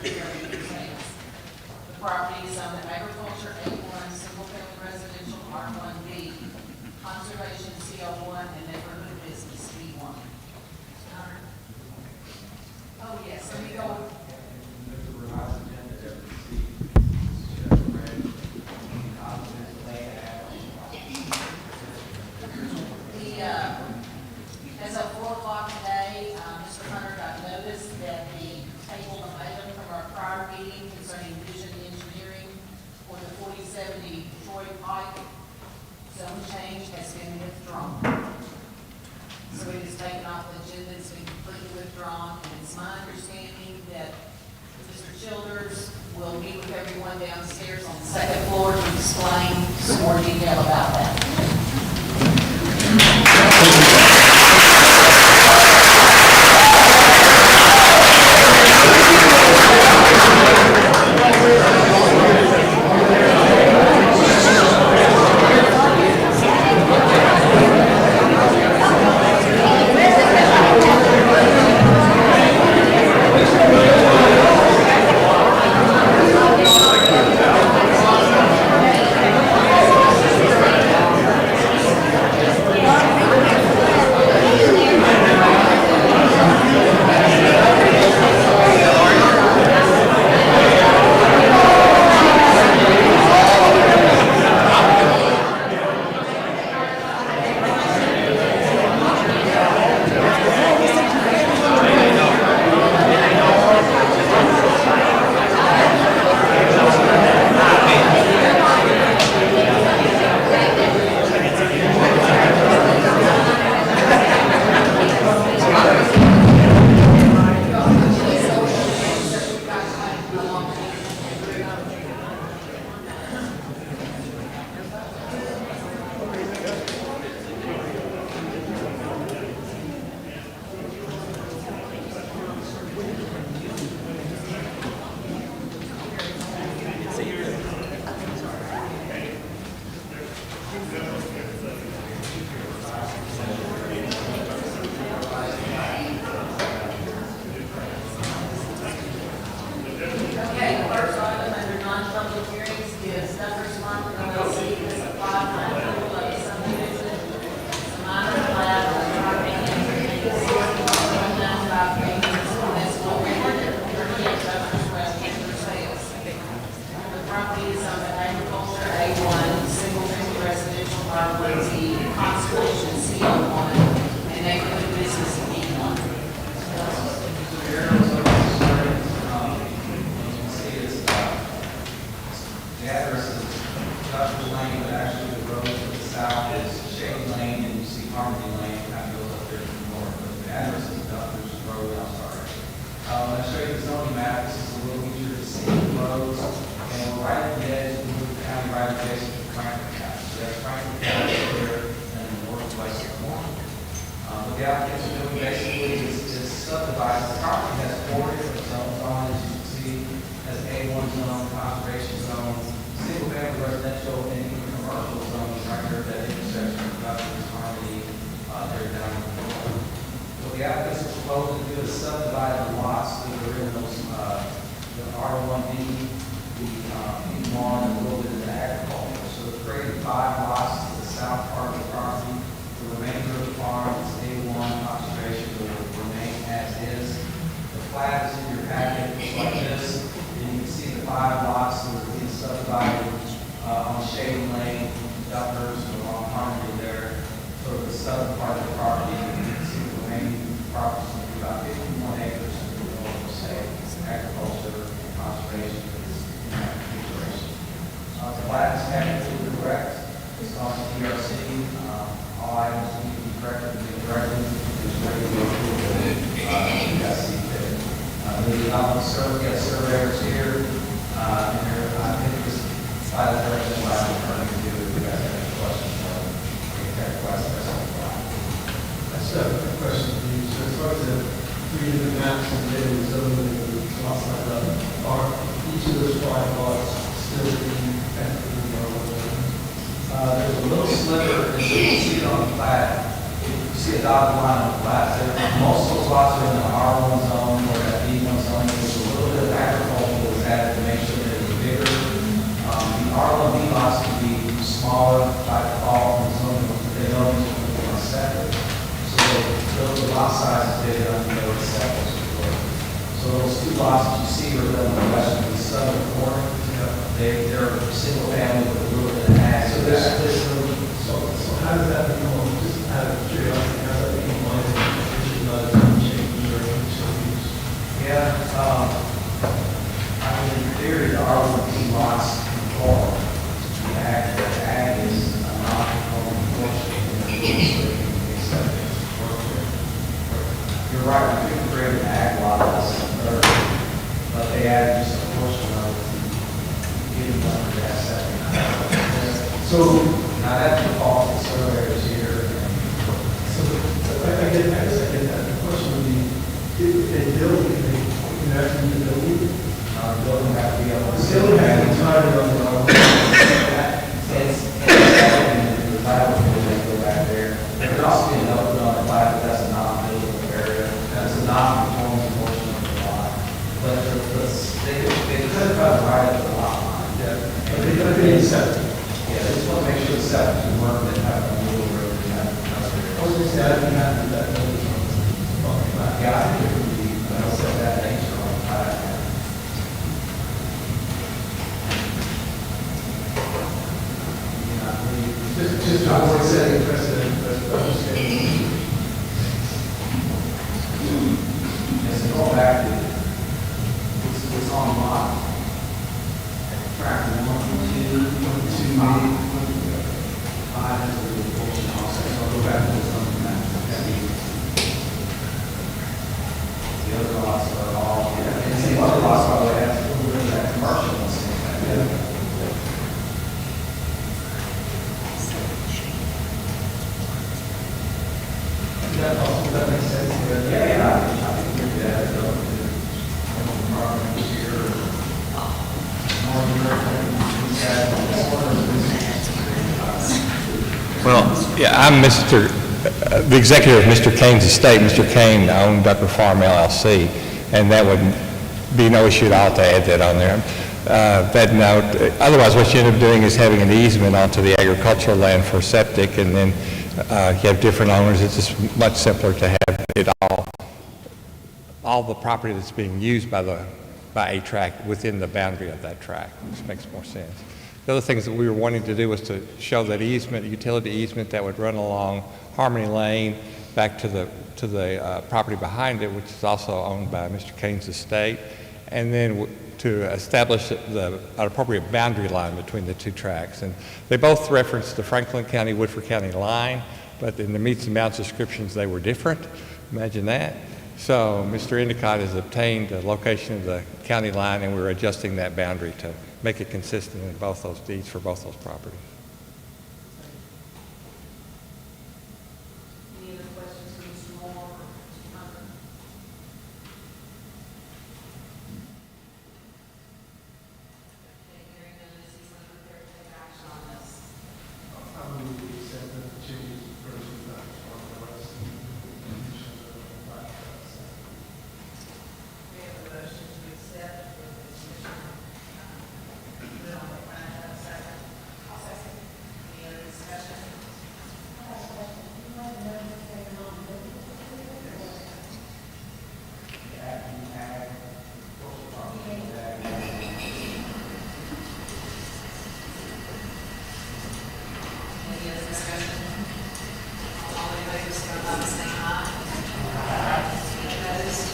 The property is on the agriculture A1, single family residential R1B, conservation CO1, and neighborhood business B1. Oh, yes, let me go. There's a revised agenda that we see. As of 4 o'clock today, Mr. Hunter got notice that the table of item from our prior meeting concerning vision engineering for the 4070 Troy Pike zone change has been withdrawn. So it is taken off the agenda, it's been completely withdrawn, and it's my understanding that Mr. Childers will meet with everyone downstairs on the second floor to explain some more detail about that. There's a little sliver, and you see it on the plat. You see a dotted line on the plat. Most of those lots are in the R1 zone or that B1 zone. There's a little bit of agriculture theory, there are only two lots involved. The ag is a non-conforming portion of the rules, except you're right, we could create an ag lot less than 30, but they add just a portion of it to give them under that second. So now that's the fault of the surveyors here. So I guess I get that. The question would be, if they build, if they can actually be building, The building have to be able to. the building has to be tied on the It's the title when they go back there. There's also been noted on the plat that that's a non-buildable area. That's a non-conforming portion of the lot. But they could cut right at the lot line. But they need septic. Yeah, they just want to make sure the septic can work and have a little road and have. What's this, that, and that, Yeah, I think it would be, that nature on the plat. just to avoid setting precedent, but understanding. As a drawback, it's on lot. Track 1, 2, 5 has a little portion also, so I'll go back to something that. The other lots are all, and the other lots are all have a little bit of that commercial and stuff like that. That makes sense. Yeah, I think we did that, Well, yeah, I'm the executive of Mr. Kane's estate. Mr. Kane owned Ducker Farm LLC, and that would be no issue at all to add that on there. That note, otherwise what you end up doing is having an easement onto the agricultural land for septic, and then you have different owners. It's just much simpler to have it all the property that's being used by a tract within the boundary of that tract, which makes more sense. The other things that we were wanting to do was to show that easement, utility easement that would run along Harmony Lane back to the property behind it, which is also owned by Mr. Kane's estate, and then to establish an appropriate boundary line between the two tracts. And they both reference the Franklin County, Woodford County line, but in the meets and bounds descriptions, they were different. Imagine that. So Mr. Endicott has obtained the location of the county line, and we're adjusting that boundary to make it consistent in both those deeds for both those properties. Any other questions for Mr. Moore or Mr. Hunter? Okay, hearing none, is he prepared to take action on this? I would accept the changes versus that on the rest. We have a motion to accept with the commission. Put it on the plan, second. I'll second. Any other discussion? Any other discussion? All in favor, signify by saying aye. Any opposed?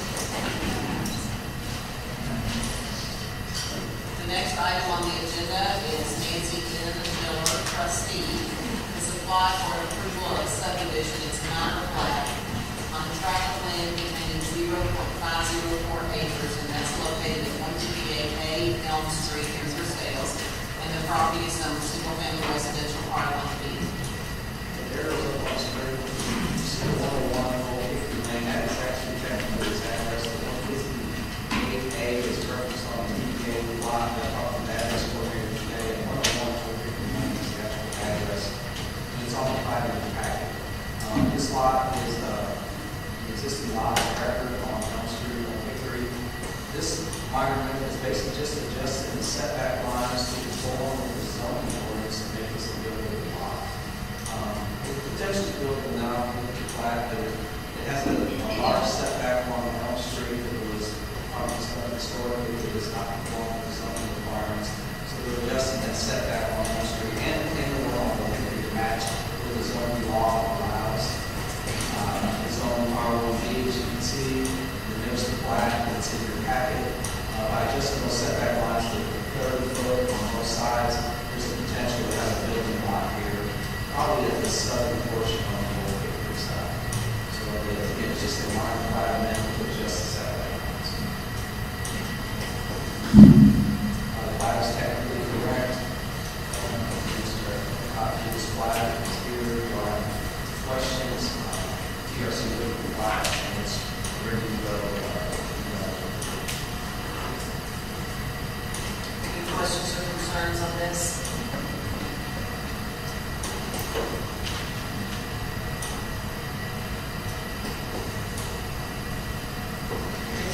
The next item on the agenda is Nancy N. Miller, trustee, has applied for approval of subdivision. It's not a plat on a tract of land containing 0.504 acres, and that's located at 158A Elm Street in Versailles, and the property is number single-family residential R1B. There is a possibility, still 101, if the main address actually technically is address of 158A is referenced on the EPA lot, that property address coordinator today, and 101 is the actual address, and it's on the private packet. This lot is the existing lot of record on Elm Street on Hickory. This agreement is basically just adjusting the setback lines to conform with the zoning ordinance and make this a buildable lot. It's potentially buildable now with the plat, but it has a large setback on Elm Street that was probably historically that is not conforming with zoning requirements. So we're adjusting that setback on Elm Street and the world to match with the zoning law allows. It's on R1B, as you can see, there's the plat that's in your packet. By adjusting those setback lines to concerns on this?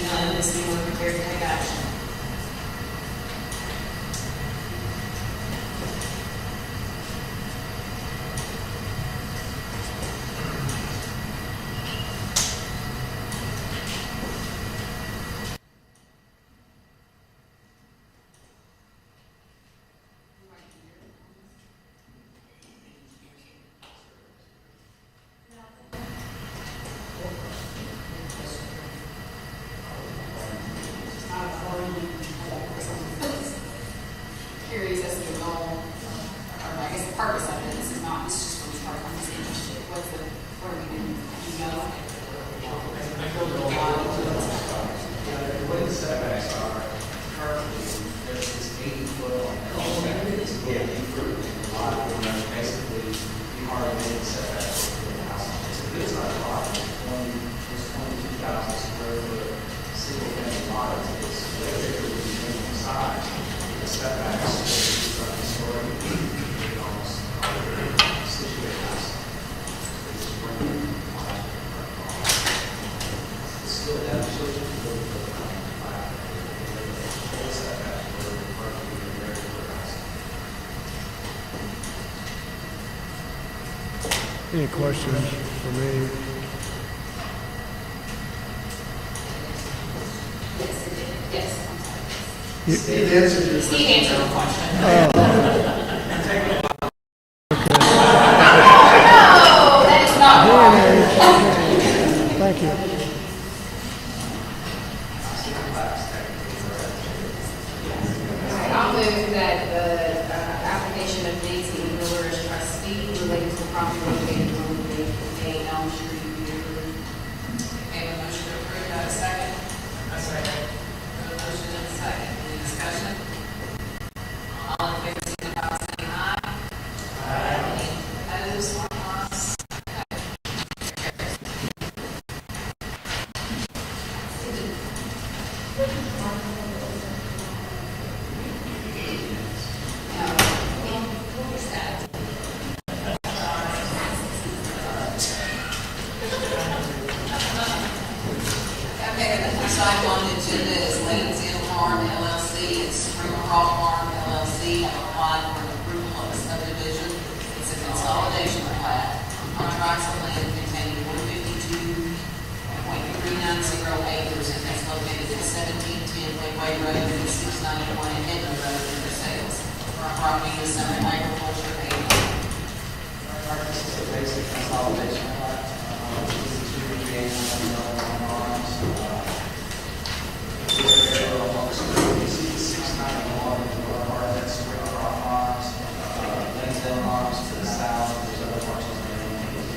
Hearing none, is anyone prepared to take action? Curious as to the goal, or I guess the purpose of it. This is not, this is just for the start, I'm just interested. What are we doing? You know? The way the setbacks are currently, there's this 80-foot on the it's 80-foot lot, and basically, you hardly make the setbacks for the house. It's a good sized lot, it's 22,000 square foot, single family lot, it's way bigger than the minimum size. The setbacks, from the story, almost situated house. It's running it's still that children build the full setback for the parking in the regular house. Any questions for me? Yes, I'm sorry. Steve answered your Steve answered the question. No, that is not wrong. Thank you. I'll move that the application of Nancy Miller as trustee related to the property located on the Elm Street be approved. Okay, a motion to approve, do I have a second? A second. A motion and a second, any discussion? All in favor, signify by saying aye. Aye. Any opposed, likewise? Okay, the next item on the agenda is Lane's Inn Farm LLC and Spring Rock Farm LLC have applied for an approval of a subdivision. It's a consolidation plat on tracts of land containing 152.390 acres and that's located at 1710 Midway Road and 691 Edmond Road in Versailles. Our property is under agriculture and This is a basic consolidation plat. This is two recreational farms. This area along the street, you see the 691 in the lower part, that's Spring Rock Farms. Lansdale Farms to the south, there's other parcels in the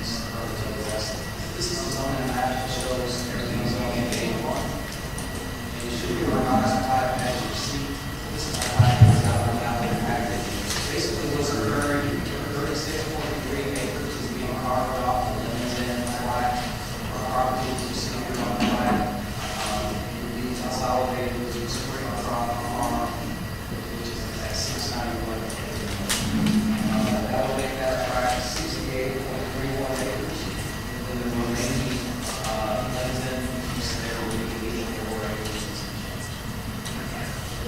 east, to the west. This is the zoning map that shows everything's zoning in A1. And you should be revised type as you see. This is the type that's out in the package. Basically, what's occurring, 36.3 acres is being carved off the Lane's Inn plat. Our property is just here on the plat. It will be consolidated with the Spring Rock Farm, which is at 691 acres. That will make that tract 68.31 acres. And then the remaining Lane's Inn piece there will be 84 acres.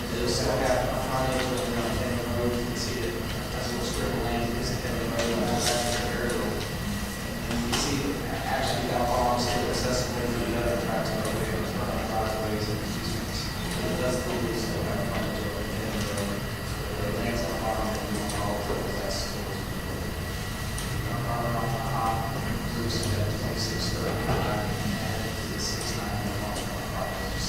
It'll still have a frontage with the Edmond Road. You can see it as a little strip of land. This is Edmond Road, and that's that area. And you can see actually that farm is still accessible to the other tracts over there, as well as driveways and easements. It does legally still have frontage over the Edmond Road. The lands on farm that we want all of that still is. Farm off the hop, Bruce is at 2635, and it's 691 properties.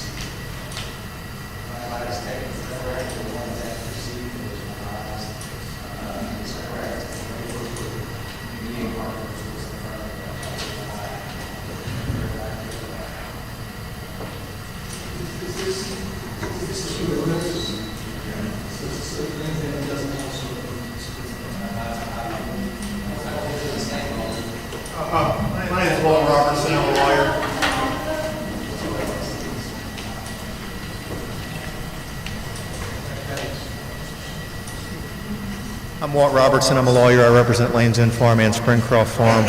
My last take, the correct, the one that received was revised, is correct. I'm Walt Robertson. I'm a lawyer. I represent Lane's End Farm and Springcroft Farm.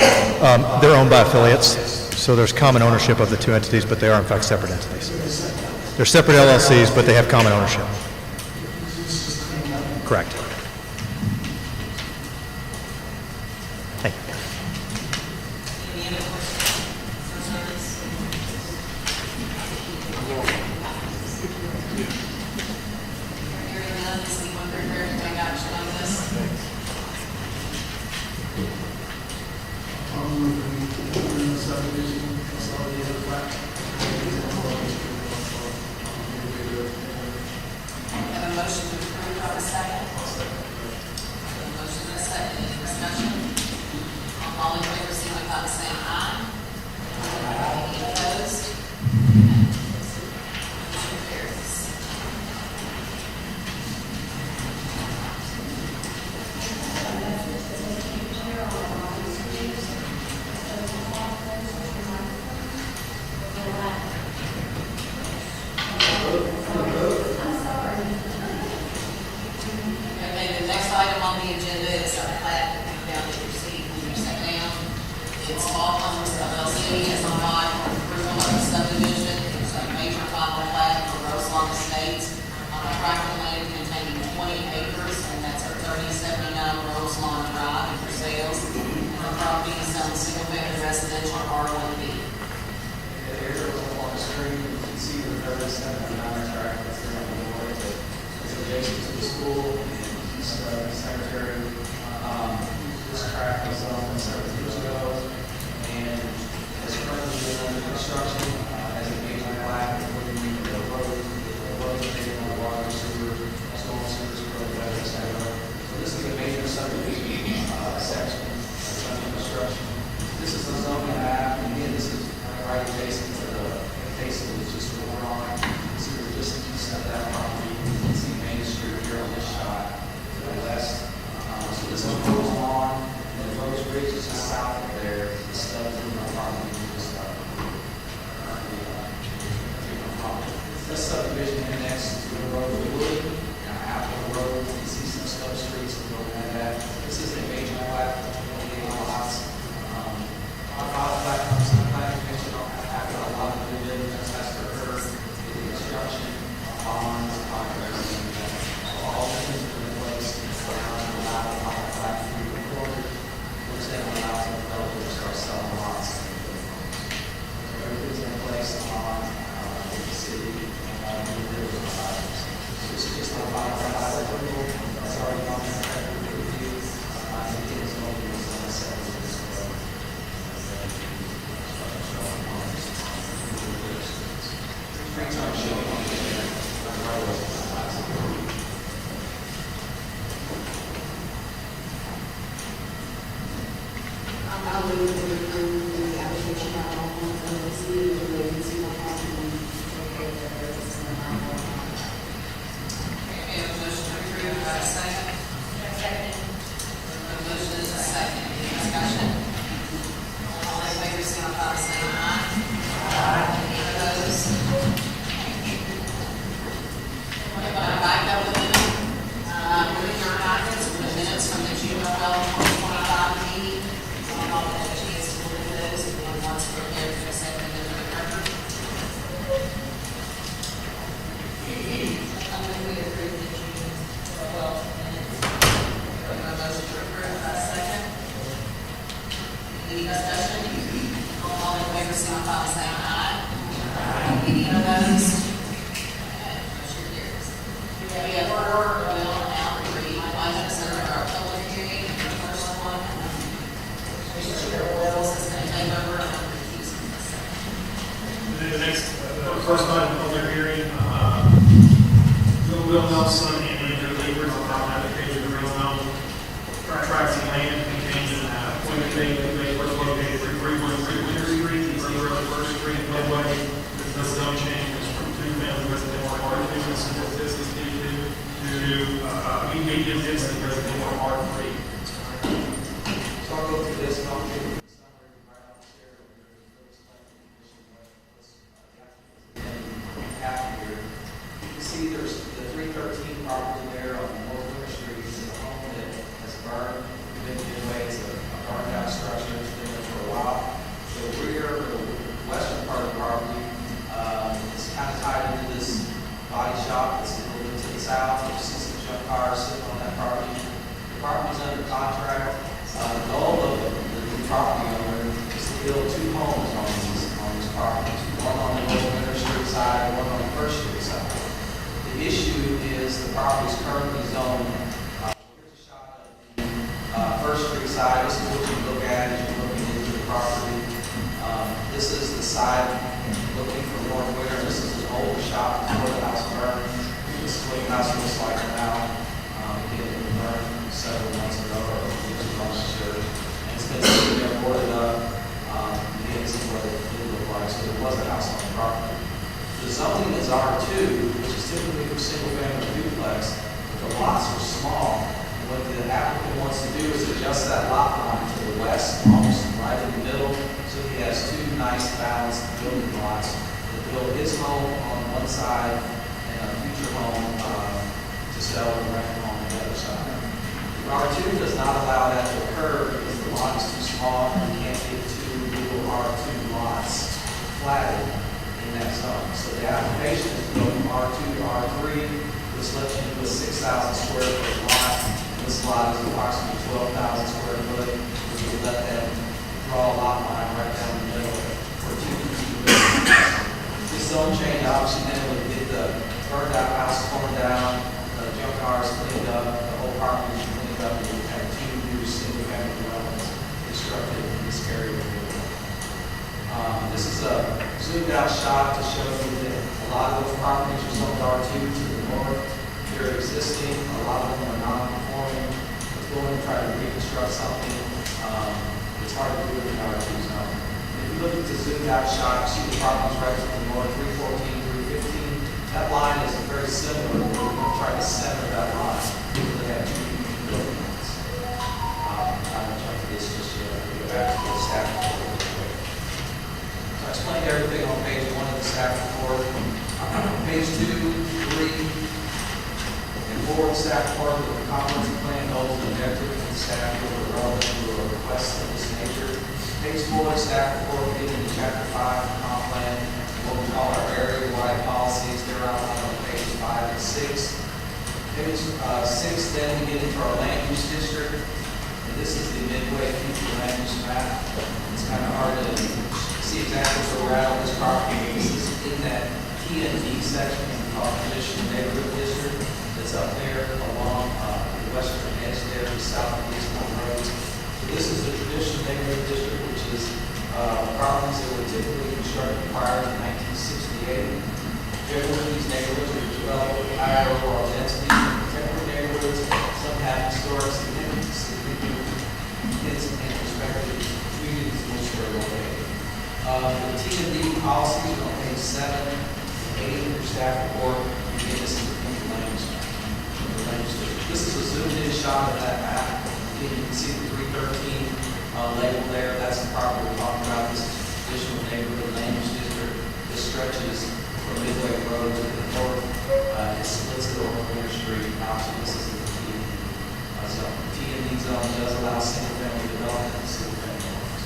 They're owned by affiliates, so there's common ownership of the two entities, but they are in fact separate entities. They're separate LLCs, but they have common ownership. Correct. Thank you. Any other questions, concerns? Hearing none, is anyone prepared to take action on this? Have a motion to approve, have a second? A motion and a second, any discussion? All in favor, signify by saying aye. Any opposed? Motion carries. Okay, the next item on the agenda is a plat that came down to your seat when you sat down. It's Small Homes LLC as a lot for approval of the subdivision. It's a major final plat for Roseland Estates on a tract of land containing 20 acres, and that's at 3079 Roseland Drive in Versailles. And the property is on single-family residential R1B. There's a on the screen, you can see the 37 track that's there on the north. It's adjacent to the school, east cemetery. This track was on several years ago, and is currently under construction as a major plat, including the road taken on water, sewer, storm sewers, road, etc. So this is a major subdivision section that's under construction. This is the zoning map, and again, this is right adjacent to the case that was just withdrawn. So we're just east of that property. You can see Main Street here on this shot to the west. So this is Rose Lawn, and the Rose Ridge is just south of there. The stuff in our property is just this subdivision annexed to the road to Wood, Apple Road. You can see some stub streets and go into that. This is a major plat for 28 lots. Our plat comes to the planning commission after a lot of due diligence has to occur with the construction, bonds, contracts, and so all the things are in place now to allow the plat to be recorded, which then allows the developer to start selling lots. So everything's in place on the city and due diligence items. This is just a final plat approval. It's already on the record review. I think it's going to be on the second. I'll move to approve the application by all homes LLC relating to my property located at Versailles-Midway-Woodford. Okay, we have a motion to approve, by a second? Second. A motion is a second, any discussion? All in favor, signify by saying aye. Aye. Any opposed? Okay, but I back up a little. With your packets, with the minutes from the June 12, 2025 meeting, I'll have a chance to look at those, if anyone wants to prepare for a second and for the record. I'm going to approve the June 12 minutes. A motion to approve, by a second. Any discussion? All in favor, signify by saying aye. Aye. Any opposed? Okay, motion carries. We have 4 will now read items that are our public hearing. The first one, Commissioner Chair Wells is going to take over and recuse himself. The next, first item, public hearing, Will Nelson and Andrew Lever on our application to rezone tracts of land contained in Point Bay, located at 313 Winter Street, East First Street, Midway. The zone change is from 2-family residential R2 and single business D2 to medium density residential R3. So I'll go through this, and I'll give you a summary right off the chair of your first planning commission, half year. You can see there's the 313 property there on North Winter Street. It's a home that has you see some junk cars sitting on that property. The property's under contract. The goal of the property owner is to build 2 homes on these properties, one on the North Winter Street side, one on the First Street side. The issue is the property is currently zoned. Here's a shot of the First Street side. This is what you look at as you're looking into the property. This is the side looking for North Winter. This is an old shop before the house burned. This is what the house looks like now. Again, it burned several months ago, or years ago, I'm not sure. And it's been sitting there boarded up. Again, this is what it did look like. So there was a house on the property. The zoning is R2, which is typically for single-family duplex. But the lots are small. What the applicant wants to do is adjust that lot line to the west, almost right in the middle. So he has 2 nice balanced building lots to build his home on one side and a future home to sell and rent on the other side. The R2 does not allow that to occur because the lot is too small and you can't get 2 legal R2 lots platted in that zone. So the application is to go from R2 to R3, which lets you do a 6,000 square foot lot. This lot is approximately 12,000 square foot, which would let them draw a lot line right down the middle for 2 buildings. This zone change obviously then would get the burned out house torn down, the junk cars cleaned up, the whole property is cleaned up, and we have 2 new single family dwellings constructed in this area. This is a zoomed out shot to show you that a lot of those properties are zoned R2 to the north. They're existing, a lot of them are non-conforming. Let's go and try to reconstruct something. It's hard to do in the R2 zone. If you look at the zoomed out shot, you see the properties right to the north, 314, 315. That line is very similar. We're going to try to center that line because they have 2 building lines. I won't jump to this just yet. We'll go back to the staff report real quick. So I explained everything on page 1 of the staff report. Page 2, 3, board staff report of the comprehensive plan goals and objectives and staff report relevant to a request of this nature. Page 4, staff report getting into chapter 5 comp plan, what we call our area-wide policies. They're outlined on pages 5 and 6. Page 6, then we get into our land use district. And this is the Midway future land use map. It's kind of hard to see exactly where we're at on this property. This is in that T&D section called traditional neighborhood district. It's up there along the western edge there, the south and east roads. So this is the traditional neighborhood district, which is properties that were typically constructed prior to 1968. Generally, these neighborhoods are developed with higher overall density. Contemporary neighborhoods, some have historic significance and respective communities in which they're located. The T&D policies are on page 7 and 8 of your staff report. Again, this is the future land use map. This is a zoomed-in shot of that map. Again, you can see the 313 label there. That's the property we're talking about. This is traditional neighborhood land use district. This stretches from Midway Road to the north. It splits it over Winter Street. Obviously, this is the T&D zone. The T&D zone does allow single-family development and single-family homes.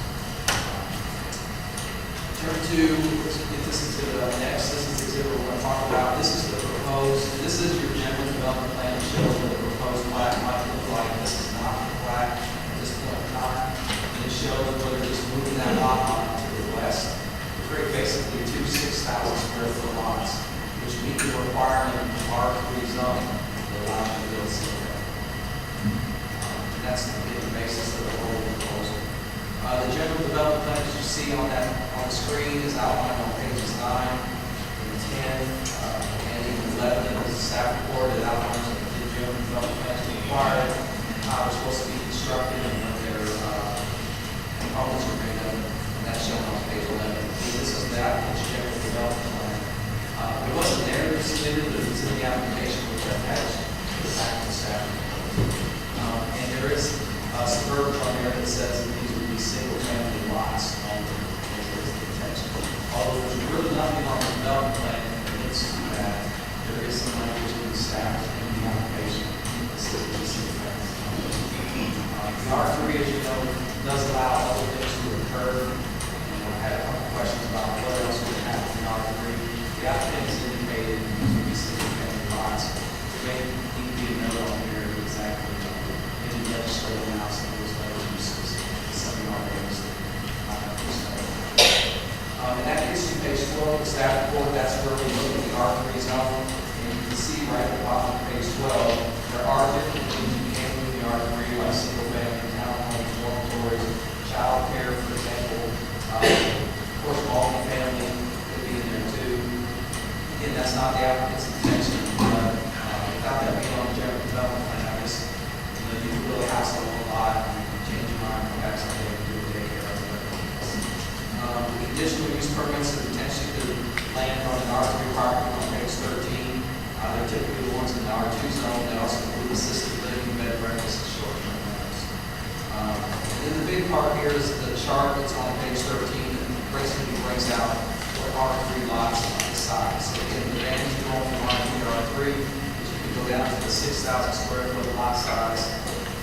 Turn to, let's get this into the next. This is the exhibit we're going to talk about. This is the proposed, this is your general development plan that shows what the proposed plat might look like. This is not the plat at this point in time. And it shows whether just moving that lot line to the west. We create basically 2 6,000 square foot lots, which meet the requirement of R3 zone that allows you to build single family. And that's the basis of the whole proposal. The general development plan, as you see on the screen, is outlined on pages 9 and 10 and even 11 in the staff report. It outlines what the general development plan is required, how it's supposed to be constructed, and what their components are made of. And that's shown on page 11. This is the applicant's general development plan. It wasn't there to submit it, but it's in the application which attached to the back of the staff report. And there is some verbiage on there that says that these would be single-family lots only. Although there's really nothing on the development plan that commits to that, there is some language in the staff in the application that says it's a single-family. The R3, as you know, does allow other things to occur. And I had a couple questions about what else would happen in R3. The applicant has indicated these would be single-family lots. There may also announced those other uses, some of our names. And that gets you page 12 of the staff report. That's where we look at the R3 zone. And you can see right at the bottom of page 12, there are different things you can do in the R3, like single family, townhomes, dormitories, child care, for example. Of course, multi-family could be in there too. Again, that's not the applicant's intention, but without that being on the general development plan, I guess, you can really hassle a lot and change your mind, come back someday and do a daycare or whatever. The conditional use permits of intention to land on an R3 property on page 13. They're typically the ones in the R2 zone. They also include assisted living, bed and breakfast, and short-term rentals. And then the big part here is the chart that's on page 13 that basically brings out what R3 lots on the side. So again, the advantage of going from R2 to R3 is you can go down to the 6,000 square foot lot size,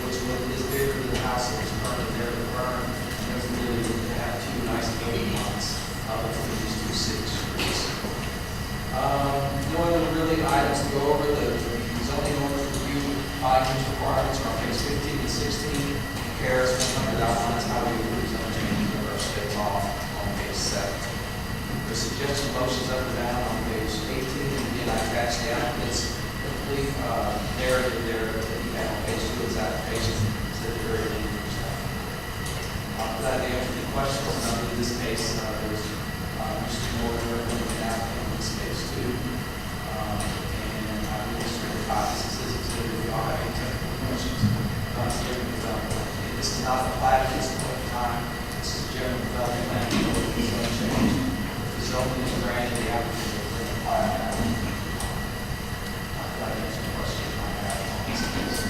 which is bigger than the house that was currently there to burn. And there's the ability to have two nice building lots between these two city streets. No other really items to go over. The zoning orders review items requirements are on page 15 and 16. Compares 100 outlines how we approve zone changes of our state law on page 7. The suggested motions up and down on page 18. Again, I attached the applicant's complete narrative there that you have on page 2 of his application. It's at the very end of your stuff. I'm glad to answer any questions. And in this case, there's Mr. Moore recommending an applicant in this case too. And I will distribute copies of this exhibit if you all have any technical questions about the general development. This is not a plat at this point in time. This is a general development plan. The zone change. If the zoning is granted, the applicant will bring a plat out. I'm glad to answer any questions you might have on this case.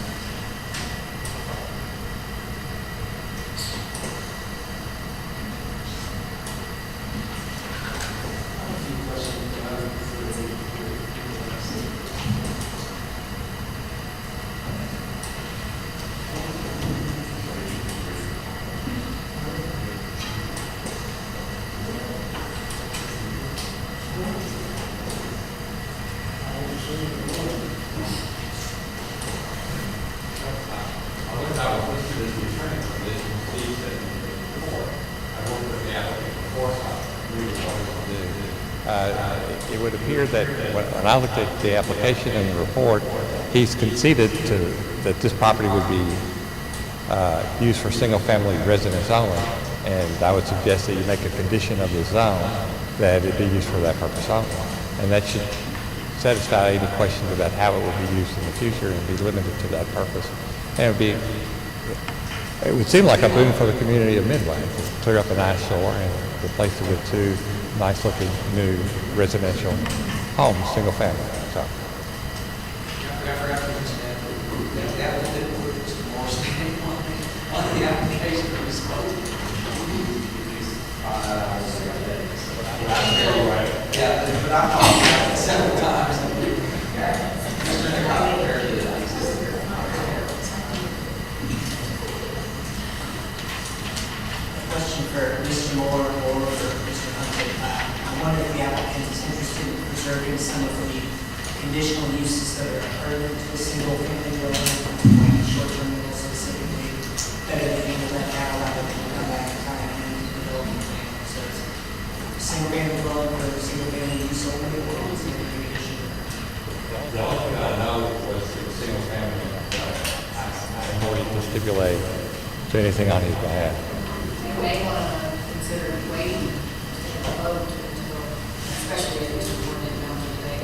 It would appear that when I looked at the application and the report, he's conceded that this property would be used for single-family residence only. And I would suggest that you make a condition of the zone that it be used for that purpose only. And that should satisfy any questions about how it would be used in the future and be limited to that purpose. And it would seem like a boon for the community of Midway to clear up an eyesore and replace it with two nice-looking new residential homes, single-family. So. I forgot to mention that the applicant put Mr. Moore's name on the application that was supposed to. Yeah, but I talked about it several times. Question for Mr. Moore or for Mr. Hunter. I wonder if the applicant is interested in preserving some of the conditional uses that are pertinent to a single family dwelling, like short-term rental specifically, that if they can let that allow them to come back and tie it into the building plan. So it's single family dwelling for single family use only, or is it a condition? The only thing I know was the single family. I didn't know he could stipulate to anything on his behalf. You may want to consider waiting to vote until, especially if Mr. Moore didn't know today.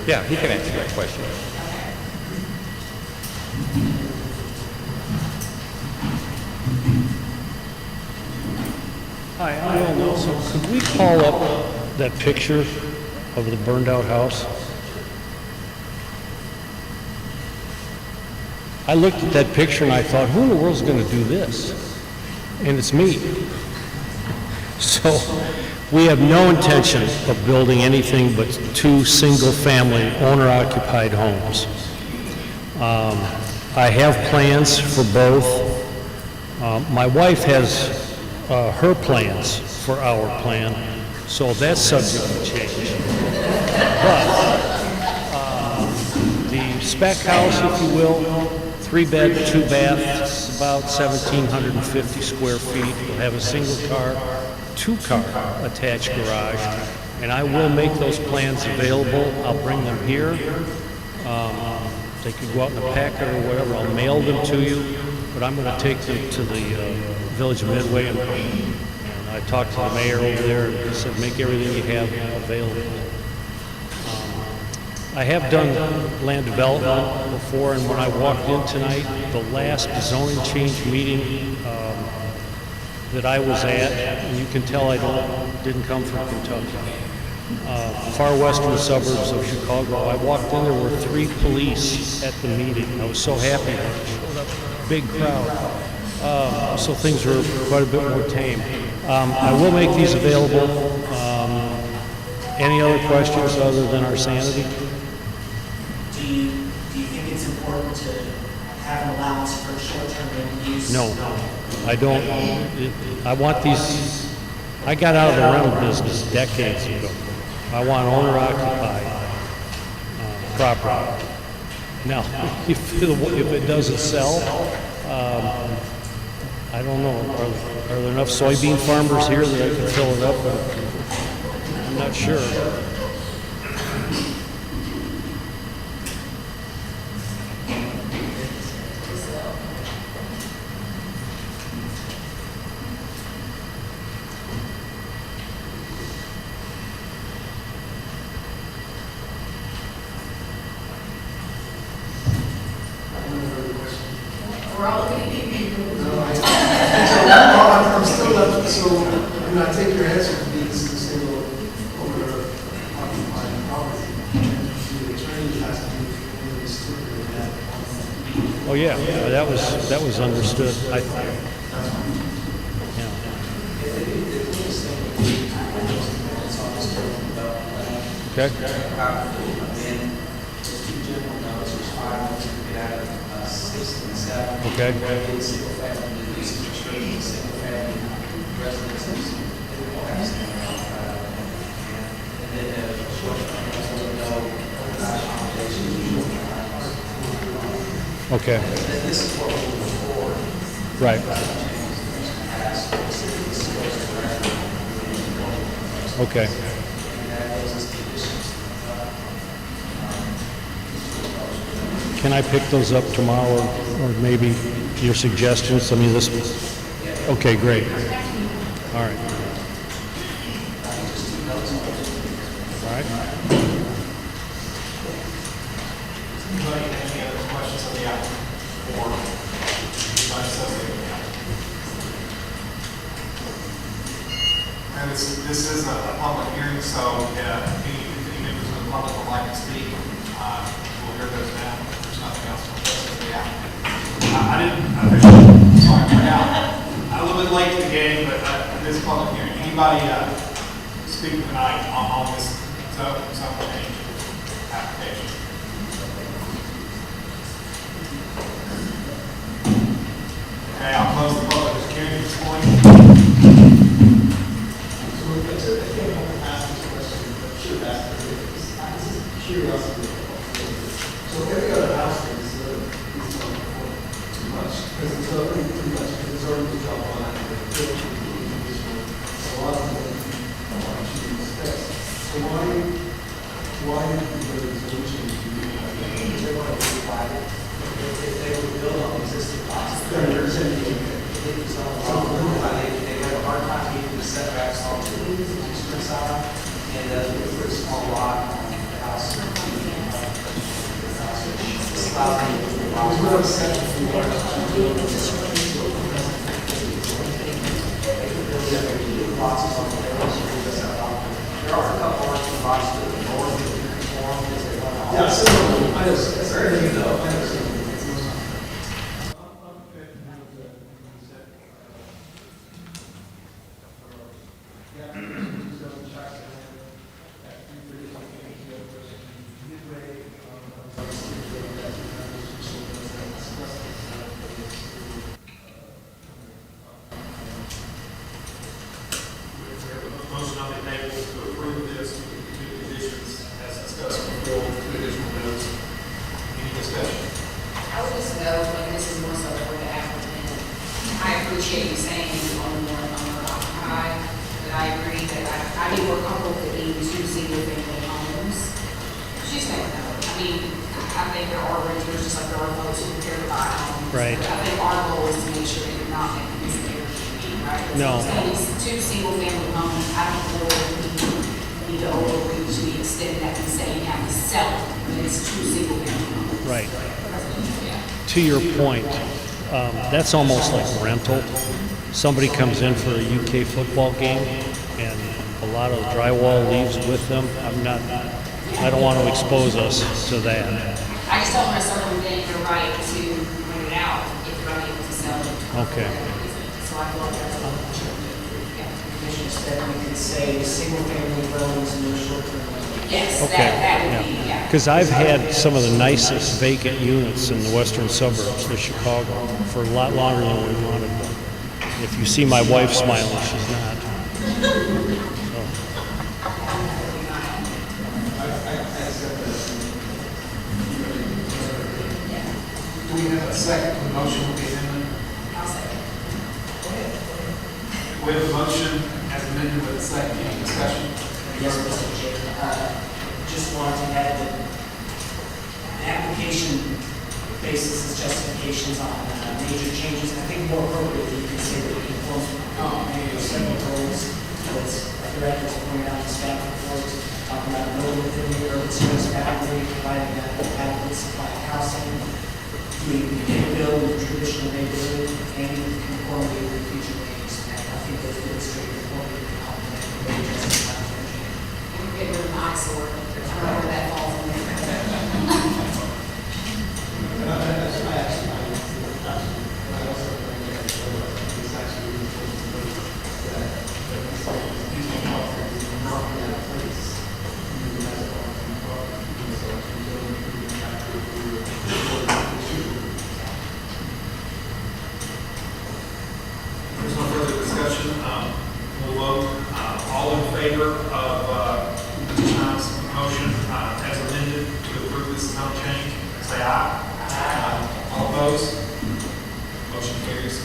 Yeah, he can answer that question. Hi, I'm Bill Nelson. Could we call up that picture of the burned out house? I looked at that picture and I thought, who in the world is going to do this? And it's me. So we have no intention of building anything but two single-family owner-occupied homes. I have plans for both. My wife has her plans for our plan, so that's subject to change. But spec house, if you will, 3-bed, 2-bath, about 1,750 square feet. We'll have a single-car, 2-car attached garage, and I will make those plans available. I'll bring them here. They could go out in a packet or whatever. I'll mail them to you, but I'm going to take them to the Village of Midway, and I talked to the mayor over there, and he said, make everything you have available. I have done land development before, and when I walked in tonight, the last zoning change meeting that I was at, and you can tell I didn't come from Kentucky, far western suburbs of Chicago. I walked in, there were 3 police at the meeting. I was so happy. Big crowd. So things were quite a bit more tame. I will make these available. Any other questions other than our sanity? Do you think it's important to have an allowance for short-term rental use? No, I don't. I want these, I got out of the rental business decades ago. I want owner-occupied property. Now, if it doesn't sell, I don't know. Are there enough soybean farmers here that I can fill it up? I'm not sure. We're all looking at you. I'm still left, so, I take your answer to be this is a single owner occupying property. And the attorney has to be really stupid in that. Oh, yeah, that was understood. Yeah. Okay. Okay. Okay. Right. Okay. Can I pick those up tomorrow, or maybe your suggestions? I mean, this. Okay, great. All right. All right. Anybody have any other questions of the applicant or anybody associated with the applicant? And this is a public hearing, so any members of the public would like to speak, we'll hear those now. There's nothing else to discuss with the applicant. I didn't officially, sorry, I forgot. I'm a little bit late to the game, but this public hearing, anybody speak tonight on this zone change application? Okay, I'll close the public hearing at this point. So I can't ask this question, but should ask it. This is curiosity. So every other house is too much, because it's already too much, because it's already too much on it. So a lot of them don't want to choose specs. So why did the resolution do that? They want to be private. If they were built on existing lots, They have a hard time meeting the setbacks on the eastern side, and it's a pretty small lot on the house. This allows them to do lots of there are a couple of lots to the north that you can form. yeah, so I know, that's very good though. I understand. Motion on the table to approve this with the two conditions as discussed before, with two additional notes. Any I think there are renters, just like there are folks who care to buy a home. Right. I think our goal is to make sure that you're not making this an Airbnb, right? No. So these two single-family homes, I don't feel like we need to overreach to the extent that we say you have to sell it, when it's two single-family homes. Right. Yeah. To your point, that's almost like rental. Somebody comes in for a UK football game, and a lot of drywall leaves with them. I don't want to expose us to that. I just don't want to circumvent your right to rent it out if you're unable to sell it. Okay. So I feel like that's what we should do. Yeah. Commissioner said we could say single-family dwellings and no short-term rentals. Yes, Okay, that would be, yeah. Because I've had some of the nicest vacant units in the western suburbs of Chicago for a lot longer than we wanted them. If you see my wife smiling, she's not. So, Do we have a second to the motion with the amendment? I'll say it. We have a motion as amended with a second, any discussion? Yes, Mr. Chair. Just wanted to add that the application basis its justifications on major changes. I think more appropriately, you can say that it conforms with several goals. As directors pointed out in staff reports, talking about building within the urban service boundary, providing adequate supply of housing, doing build in the traditional neighborhood, and conformity with future needs. And I think those demonstrate conformity with complementary major justification. We're getting rid of an eyesore, wherever that falls in there. There's no further discussion. We'll vote. All in favor of Mr. Child's motion as amended to approve this zone change, say aye. Aye. All opposed? Motion carries.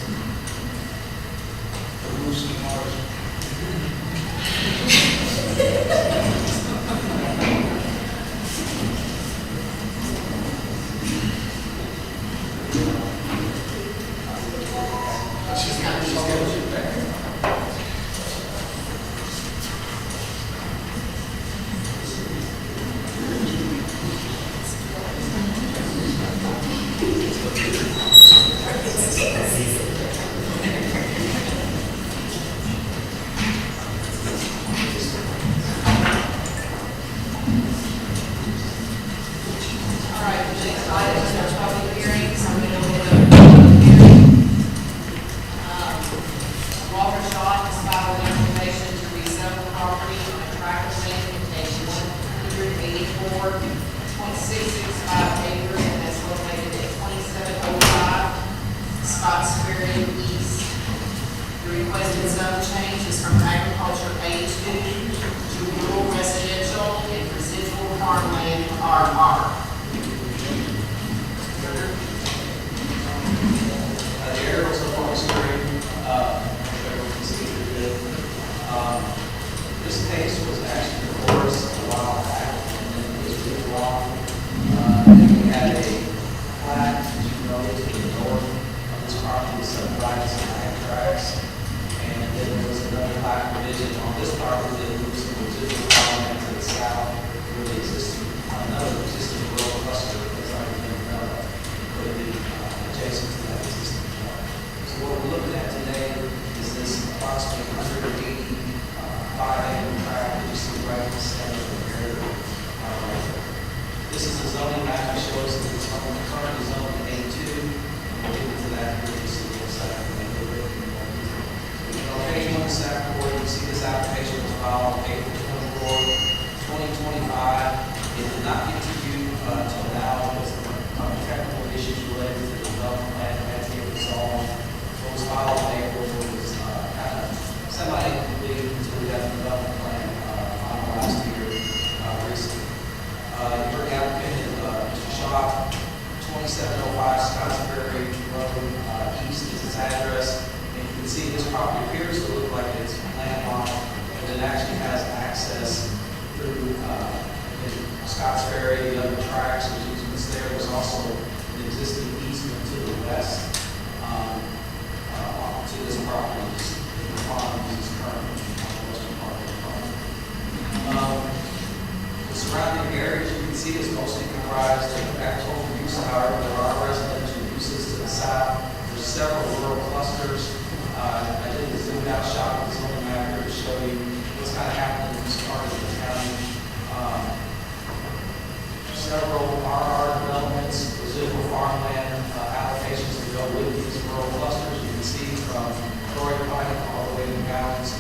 All right, the next item is our public hearings. I'm going to open up the public hearing. Walter Shaw has filed an application to resell the property on a tract of land containing 184.665 acres, and that's located at 2705 Scotts Ferry East. The requested zone change is from agriculture A2 to rural residential and residual farmland RR. The aerials up on the screen, everyone can see it good. This case was actually before us a while back, and then it was moved along. And we had a plat, as you know, to the north of this property, subdivided some land tracts. And then there was another plat provision on this property that moves some residual farmland to the south, where the existing, another existing rural cluster has already been developed, but adjacent to that existing. So what we're looking at today is this approximately 185-acre tract that you see right in the center of the area. This is a zoning map that shows that it's currently zoned A2. We'll get into that here to see what's happening. On page 1 of the staff report, you see this application was filed on April 24, 2025. It did not get to you until now because of technical issues related to the development plan that had to get resolved. What was filed in April was kind of semi-incomplete until we got the development plan finalized here recently. Your applicant is Mr. Shaw, 2705 Scotts Ferry Road, east is his address. And you can see this property appears to look like it's landlocked, but it actually has access through Scotts Ferry, the other tracks, which is there also an existing easement to the west, to this property, the farm is currently on the western part of the farm. The surrounding areas you can see is mostly comprised of agricultural use, however, there are residential uses to the south. There's several rural clusters. I did the zoom out shot with this little map here to show you what's kind of happening in this part of the county. Several RR developments, residual farmland allocations to go with these rural clusters. You can see from Troy Pike all the way to Gowns,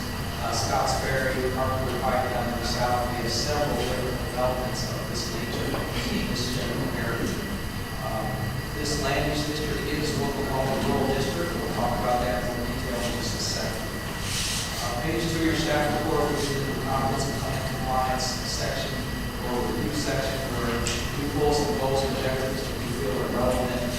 Scotts Ferry, Harper Pike down to the south. We have several different developments of this nature in this general area. This land use district is what we call a rural district. We'll talk about that in more detail in just a second. Page 2 of your staff report, which is the comprehensive plan compliance section or review section where goals and goals and objectives that we feel are relevant.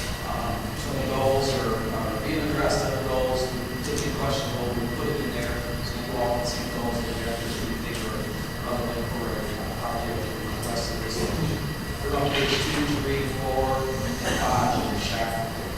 Some of the goals are being addressed under goals. Particularly questionable, we put it in there so you all can see goals and objectives that we think are relevant for a project or request of this solution. We're on page 2, 3, 4, and 5 of your staff report.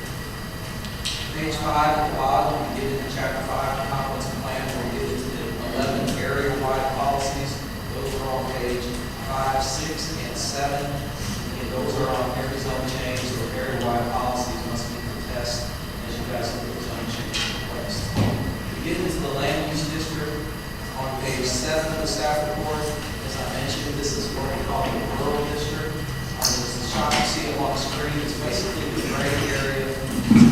Page 5 at the bottom, we get into chapter 5, the comprehensive plan, where we get into the 11 area-wide policies. Those are on page 5, 6, and 7. And those are on every zone change, so area-wide policies must be contested as you guys look at the zone change request. We get into the land use district on page 7 of the staff report. As I mentioned, this is what we call the rural district. This is the shot you see up on the screen. It's basically the gray area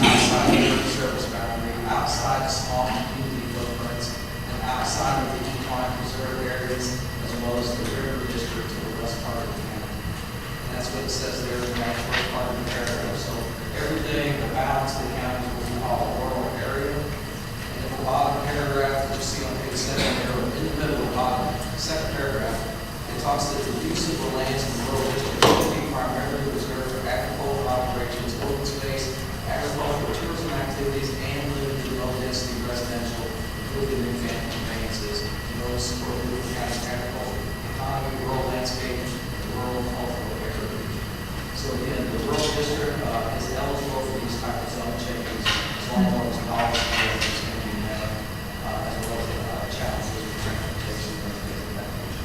outside the urban service boundary, outside the small community footprints, and outside of the equine preserve areas, as well as the river district to the west part of the county. And that's what it says there in that first part of the paragraph. So everything, the balance of the county is what we call a rural area. And at the bottom paragraph, that you see on page 7 there, in the middle of the bottom, second paragraph, it talks that the use of the lands in the rural district should be primarily reserved for agricultural operations, open space, agricultural tourism activities, and limited low-density residential, including new family conveyances, in order to support the county's agricultural economy, rural landscape, and rural cultural area. So again, the rural district is eligible for these type of zone changes as long as all the policies can be met, as well as the challenges with transportation and things of that nature.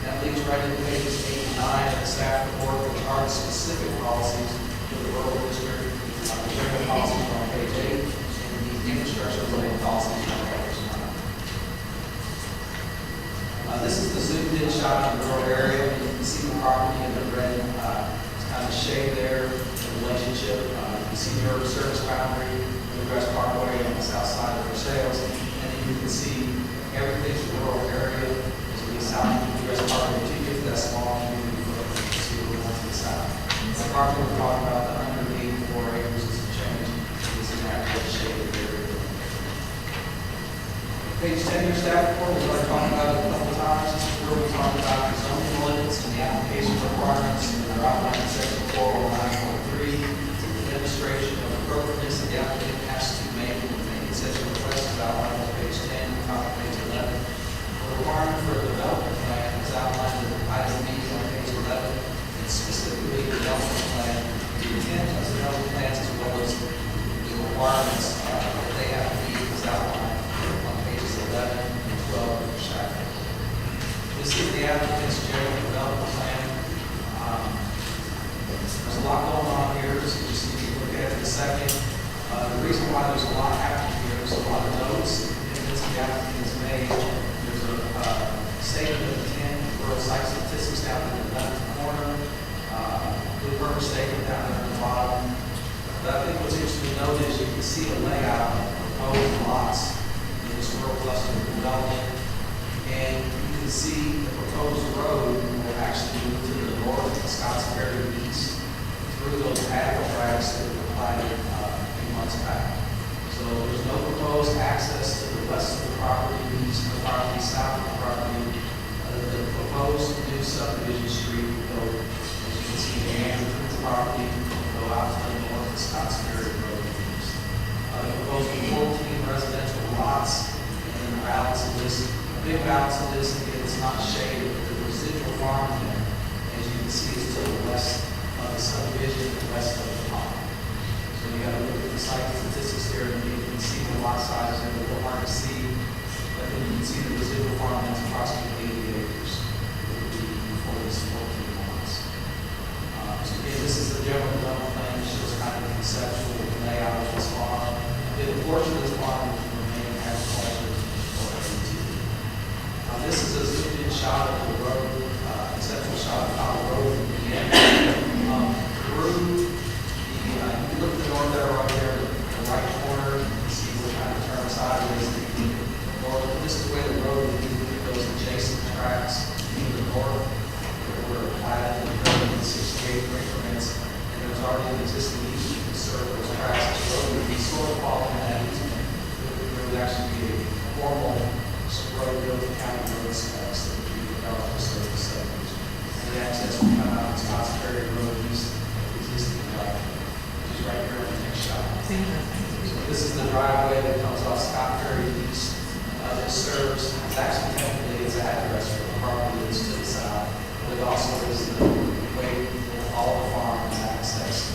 That leads right into pages 8 and 9 of the staff report, which are the specific policies for the rural district. The general policies are on page 8, and the infrastructure-related policies are on page 9. This is the zoomed-in shot of the rural area. You can see the property in the red kind of shade there, the relationship. You can see the urban service boundary, the West Parkway on the south side of Versailles, and then you can see everything's the rural area as we get south of the U.S. Parkway. Until you get to that small community footprint, you can see the one to the south. The property we're talking about, the 184 acres is a change, is in that red shaded area. Page 10 of your staff report, we've already talked about it a couple of times. This is where we talk about the zoning limits and the application requirements that are outlined in section 409.3. The demonstration of appropriateness that the applicant has to make when making such a request is outlined on page 10, top of page 11. The requirement for a development plan is outlined in item B on page 11, and specifically the development plan, the intent of the development plans as well as the requirements that they have to meet is outlined on pages 11 and 12 of the staff report. This is the applicant's general development plan. There's a lot going on here, so you just need to look at it in a second. The reason why there's a lot happening here is a lot of notes that the applicant has made. There's a statement of intent for site statistics down in the left corner, the purpose statement down there at the bottom. But I think what's interesting to note is you can see the layout of proposed lots in this rural cluster development, and you can see the proposed road will actually move to the north of Scotts Ferry east through those patio tracks that were planted a few months back. So there's no proposed access to the west of the property, east of the property, south of the property. The proposed new subdivision street will go, as you can see, meander through the property, go out to the north of Scotts Ferry Road. The proposed 14 residential lots, and then the balance of this, a big balance of this, again, it's not shaded, but the residual farmland, as you can see, is to the west of the subdivision west of the pond. So you gotta look at the site statistics here, and you can see the lot size, and a little hard to see, but then you can see the residual farmland's approximately 80 acres. It would be for this 14 lots. So again, this is the general development plan, it shows kind of the conceptual layout of this farm. The portion of this farm will remain agriculture or AT. This is a zoomed-in shot of the road, conceptual shot of how the road would be in. Through the, you look at the north arrow right there, the right corner, you can see what kind of turn side it is. This is where the road would be, those adjacent tracks to the north, that were platted and built in 68 increments, and there's already an existing easement to serve those tracks. The road would be sort of following that easement. There would actually be a formal road built to county road specs that would be developed to serve the subdivision. And the access would come out of Scotts Ferry Road east, existing driveway, which is right here on the next shot. So this is the driveway that comes off Scott Ferry east. It serves, it's actually technically its address for the property that's to the south, but it also is the way all the farm is accessed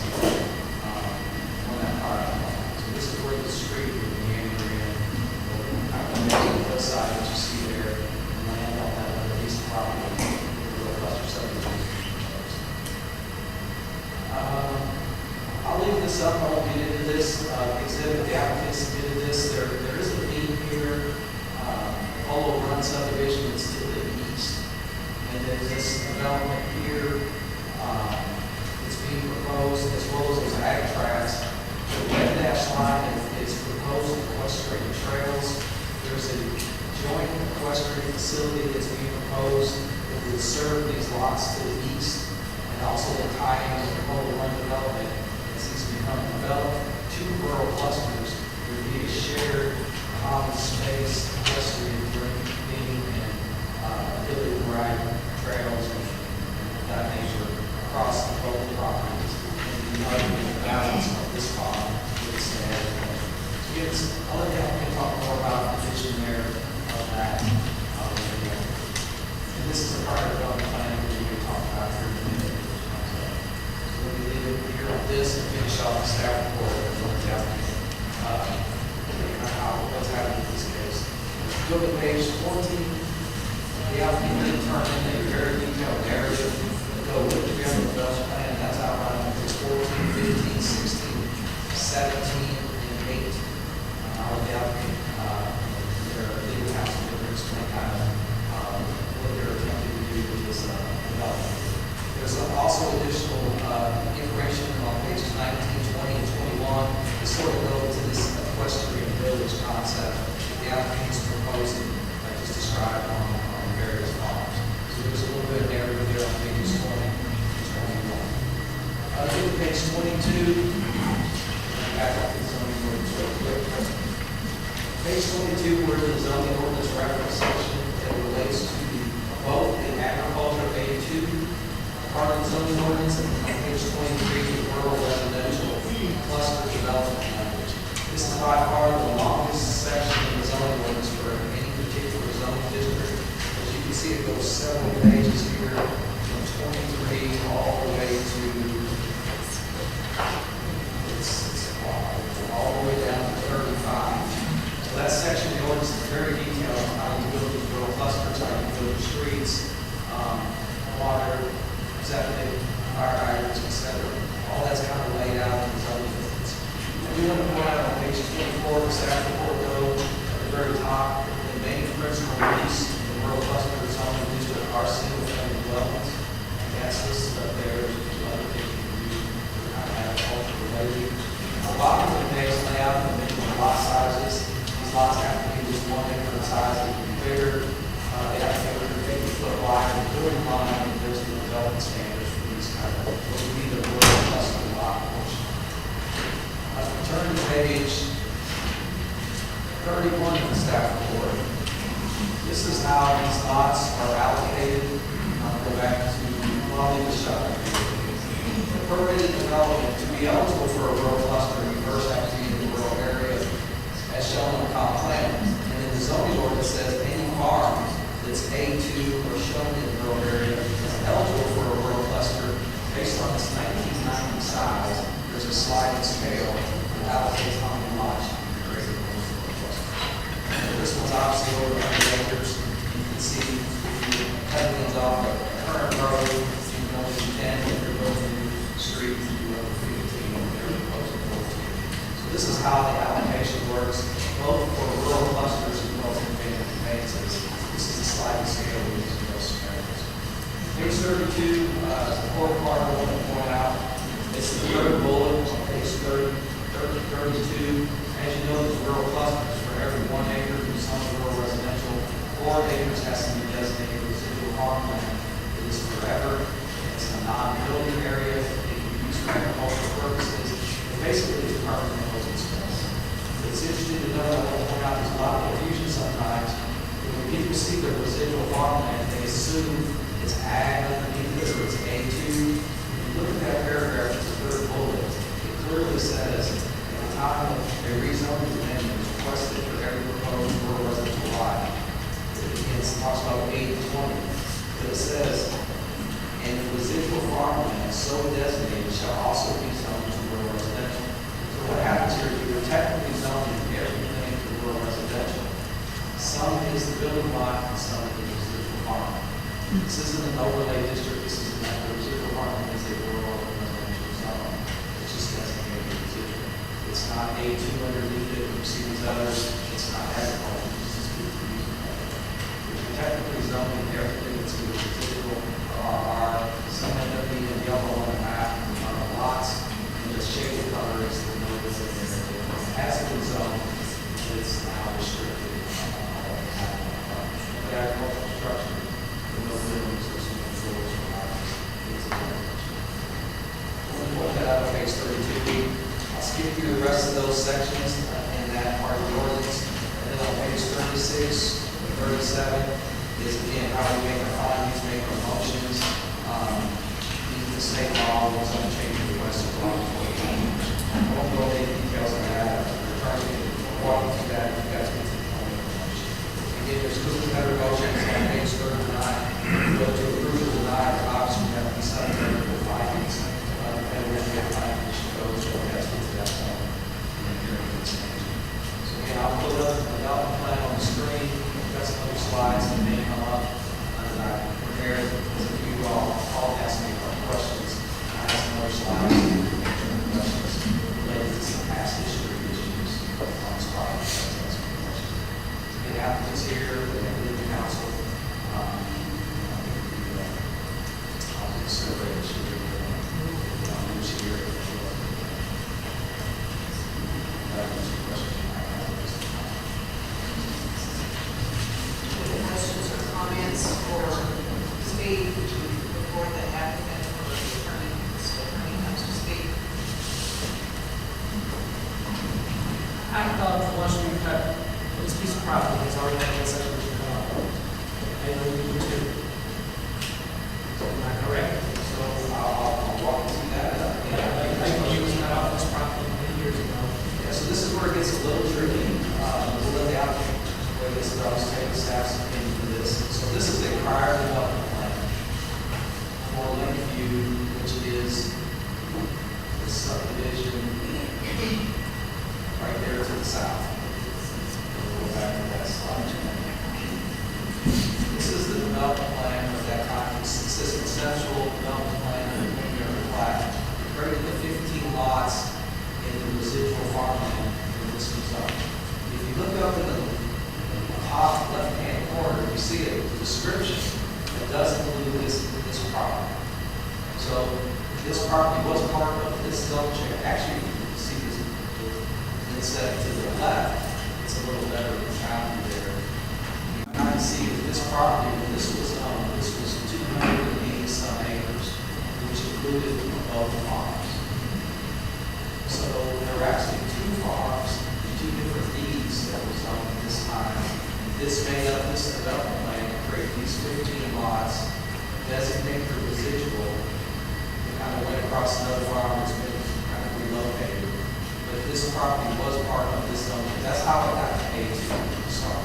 on that part of the farm. So this is where the street would meander in, kind of on the hillside that you see there, and land on that other piece of property, the real cluster subdivision. I'll leave this up, I won't get into this exhibit, the applicant submitted this, there is a theme here. Polo Run subdivision is to the east, and then this development here, it's being proposed, as well as those ag tracts. The red dash line is proposed equestrian trails. There's a joint equestrian facility that's being proposed that would serve these lots to the east, and also the tie-in with the Polo Run development. As these become developed, two rural clusters would be a shared common space, equestrian green, and ability to ride trails and that nature across both properties. And the balance of this farm would stay as well. So I'll let the applicant talk more about the vision there of that. And this is a part of the development plan that we can talk about here in a minute. So let me leave it here with this and finish off the staff report and look at the applicant. What's happening in this case. Look at page 14. The applicant did turn in a very detailed narrative to go with the general development plan. That's outlined in page 14, 15, 16, 17, and 8. The applicant, their legal counsel will explain kind of what they're attempting to do with this development. There's also additional information on pages 19, 20, and 21 to sort of go into this equestrian village concept that the applicant is proposing, like just described on various farms. So there's a little bit of narrative there on pages 20 and 21. Look at page 22. Back up to the zoning ordinance real quick. Page 22, where the zoning ordinance reference section that relates to both the agriculture A2 part of the zoning ordinance and on page 23, the rural residential cluster development language. This is by far the longest section in the zoning ordinance for any particular zoning district. As you can see, it goes several pages here from 23 all the way to all the way down to 35. So that section of the ordinance is very detailed on how you build these rural clusters, how you build streets, water, septic, fire hydrants, etc. All that's kind of laid out in the zoning ordinance. I do want to point out on page 24 of the staff report, though, at the very top, the main principal use in the rural cluster zoning district are single-family dwellings. And that's listed up there. There's other things you can do for kind of agriculture related. A lot of the page layout and the lot sizes. These lots have to be just 1 acre in size. They can be bigger. They have to be 50-foot wide and building line. And there's the development standards for these kind of what would be the rural cluster lot portion. Turn to page 31 of the staff report. This is how these lots are allocated. I'll go back to the shop. The permitted development, to be eligible for a rural cluster, you first have to be in the rural area as shown on the comp plan. And then the zoning ordinance says any farm that's A2 or shown in the rural area is eligible for a rural cluster based on this 19 scale, it allocates how many lots you can create in those little clusters. This one's obviously over 100 acres. You can see if you cut things off a current road, you can only do 10, if you're building a new street, you do over 15, if you're proposing 14. So this is how the allocation works, both for rural clusters as well as independent conveyances. This is the sliding scale we use in those scenarios. Page 32, the fourth part I want to point out, it's the third bullet on page 32. As you know, there's rural clusters for every 1 acre in some rural residential. 4 acres has to be designated residual farmland. It is forever. It's a non-building area. It can be used for agricultural purposes. It basically is permanent open space. It's interesting to know that I want to point out there's a lot of confusion sometimes. When people see the residual farmland, they assume it's ag underneath it or it's A2. When you look at that paragraph, it's the third bullet. It clearly says at the time of a rezoning amendment was requested for every proposed rural residential lot. It talks about 8 and 20. But it says, and the residual farmland so designated shall also be zoned to rural residential. So what happens here is you're technically zoning everything to rural residential. Some is the building lot and some is the residual farmland. This isn't an overlay district, this is not the residual farmland, it's a rural residential zone. It's just designated residual. It's not A2 underneath it, you see these others, it's not agriculture, this is good for using that. You're technically zoning everything that's either residual or RR. Some end up being in yellow on the map, on the lots, and the shaded color is the middle of the area. It has been zoned, but it's now restricted. The agricultural structure, the no minimum system controls or it's a we'll point that out on page 32. I'll skip through the rest of those sections in that part of the ordinance. And then on page 36 and 37 is again how we make our findings, make our motions. The state law was unchanged request of law. I won't go into details on that. We're trying to walk through that if you guys get to the point of the motion. Again, there's two better motions on page 39. But to approve or deny, obviously we have to be subject to findings. And we're going to get findings to go, so we have to get to that point. And here it is. So again, I'll put up the development plan on the screen. We've got some other slides that may come up that I prepared. If you all ask me questions, I have some other slides questions related to some past history issues on this project. The applicants here, the legal counsel, I'll do a survey this year, who's here. Any questions or comments for Steve before the applicant or the attorney comes to speak? I thought the once we cut this piece of property has already had a subdivision cut off. I know you do too. Am I correct? So I'll walk you through that. I know you was cut off this property many years ago. Yeah, so this is where it gets a little tricky. We'll let the applicant, where this is, I'll just take the staff's opinion for this. So this is a prior development plan for Lakeview, which is the subdivision right there to the south. We'll go back to that slide. This is the development plan at that time. It's this conceptual development plan and the plat. Created the 15 lots in the residual farmland in this zone. If you look up in the top left-hand corner, you see a description that does include this property. So this property was part of this zone change. Actually, you see this instead to the left, it's a little better found there. You can see that this property, when this was 280 some acres, which included both farms. So there were actually 2 farms, 2 different deeds that was owned at this time. This made up this development plan to create these 15 lots, designate the residual, and kind of went across another farm that's been kind of relocated. But this property was part of this zone. That's how it got to A2 to start.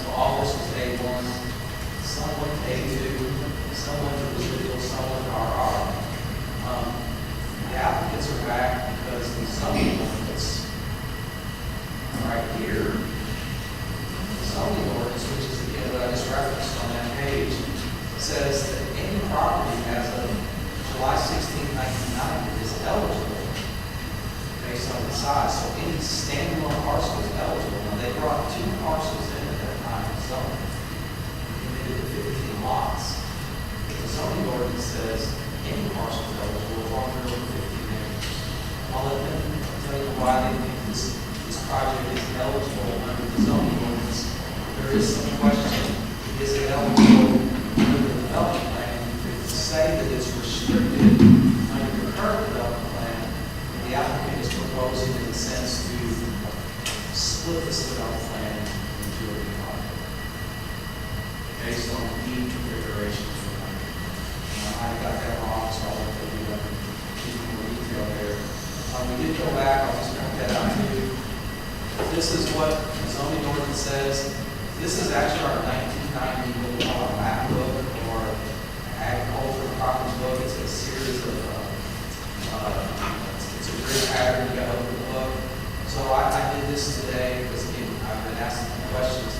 So all this was A1, some went to A2, some went to residual, some went to RR. The applicants are back because the July 16, 1990 is eligible based on the size. So any standalone parcel is eligible. Now, they brought 2 parcels in at that time in zoning. And they did 15 lots. The zoning ordinance says any parcel is eligible as long as they're over 15 acres. I'll let them tell you why they think this project is eligible under the zoning ordinance. There is some question, is it eligible under the development plan? To say that it's restricted under the current development plan, the applicant is proposing in a sense to split this development plan into a project based on the configurations for I got that wrong, so I'll let you do more detail there. We did go back, I'll just point that out to you. This is what the zoning ordinance says. This is actually our 1990 map book or agricultural property book. It's a series of, it's a great pattern to go over the book. So I did this today because again, I've been asking questions.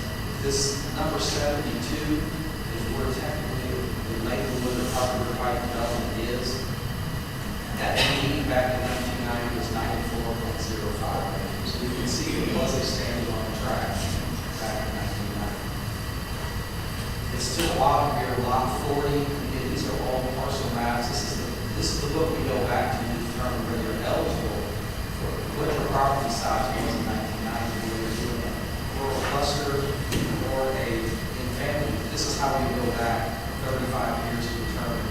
This number 72 is where technically the neighborhood of property right development is. That meeting back in 1990 was 94.05 acres. So you can see it was a standalone tract back in 1990. It's still a lot here, lot 40. Again, these are all parcel maps. This is the book we go back to determine whether you're eligible for whatever property size was in 1990, whether you're doing a rural cluster or a in-family. This is how we go back 35 years to determine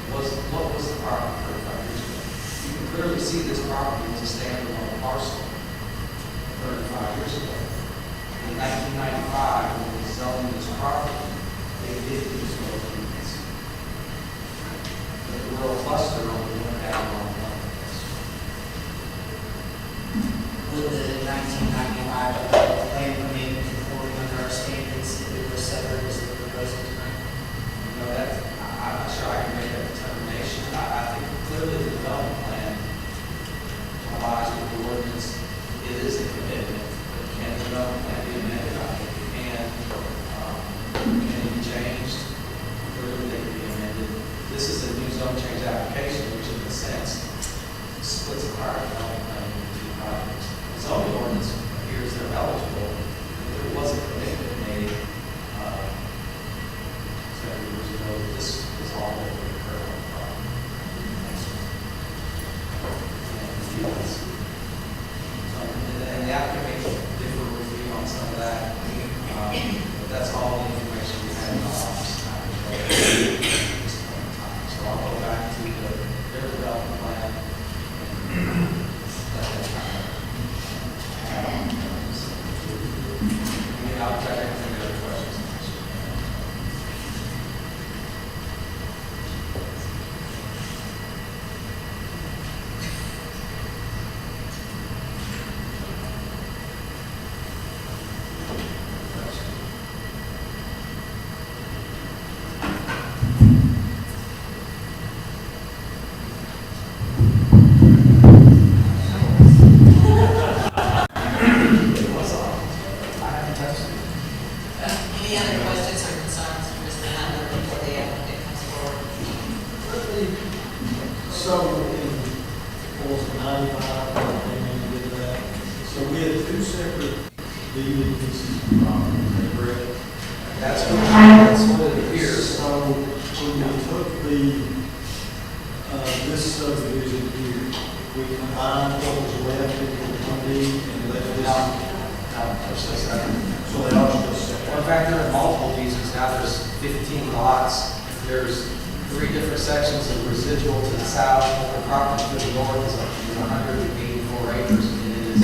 what was the property 35 years ago. You can clearly see this property was a standalone parcel 35 years ago. In 1995, when we zoned this property, they did use those units. But the rural cluster only went down on one. Would the 1995 plan remain conforming under our standards if it was separate as the proposal tonight? You know, I'm not sure I can make that determination. I think clearly the development plan applies with the ordinance. It is a commitment, but can the development plan be amended? I think it can. Can it be changed? Clearly they can be amended. This is a new zone change application, which in a sense splits a prior development plan into 2 projects. The zoning ordinance appears they're eligible, but there was a commitment made several years ago that this is all that would occur on the property. And the applicant may differ with you on some of that, but that's all the information we have in our office now. At this point in time. So I'll go back to their development plan. I'll check any other questions. Any other questions or concerns for Mr. Hunter before the applicant comes forward? So, in, was it 95, when we did that? So we had 2 separate deeded pieces of property, is that correct? That's what it appears. So, when we took this subdivision here, we combined what was left into 1 deed and left this. So they are still separate. Well, in fact, there are multiple pieces. Now there's 15 lots. There's 3 different sections of residual to the south. The property to the north is 184 acres, and it is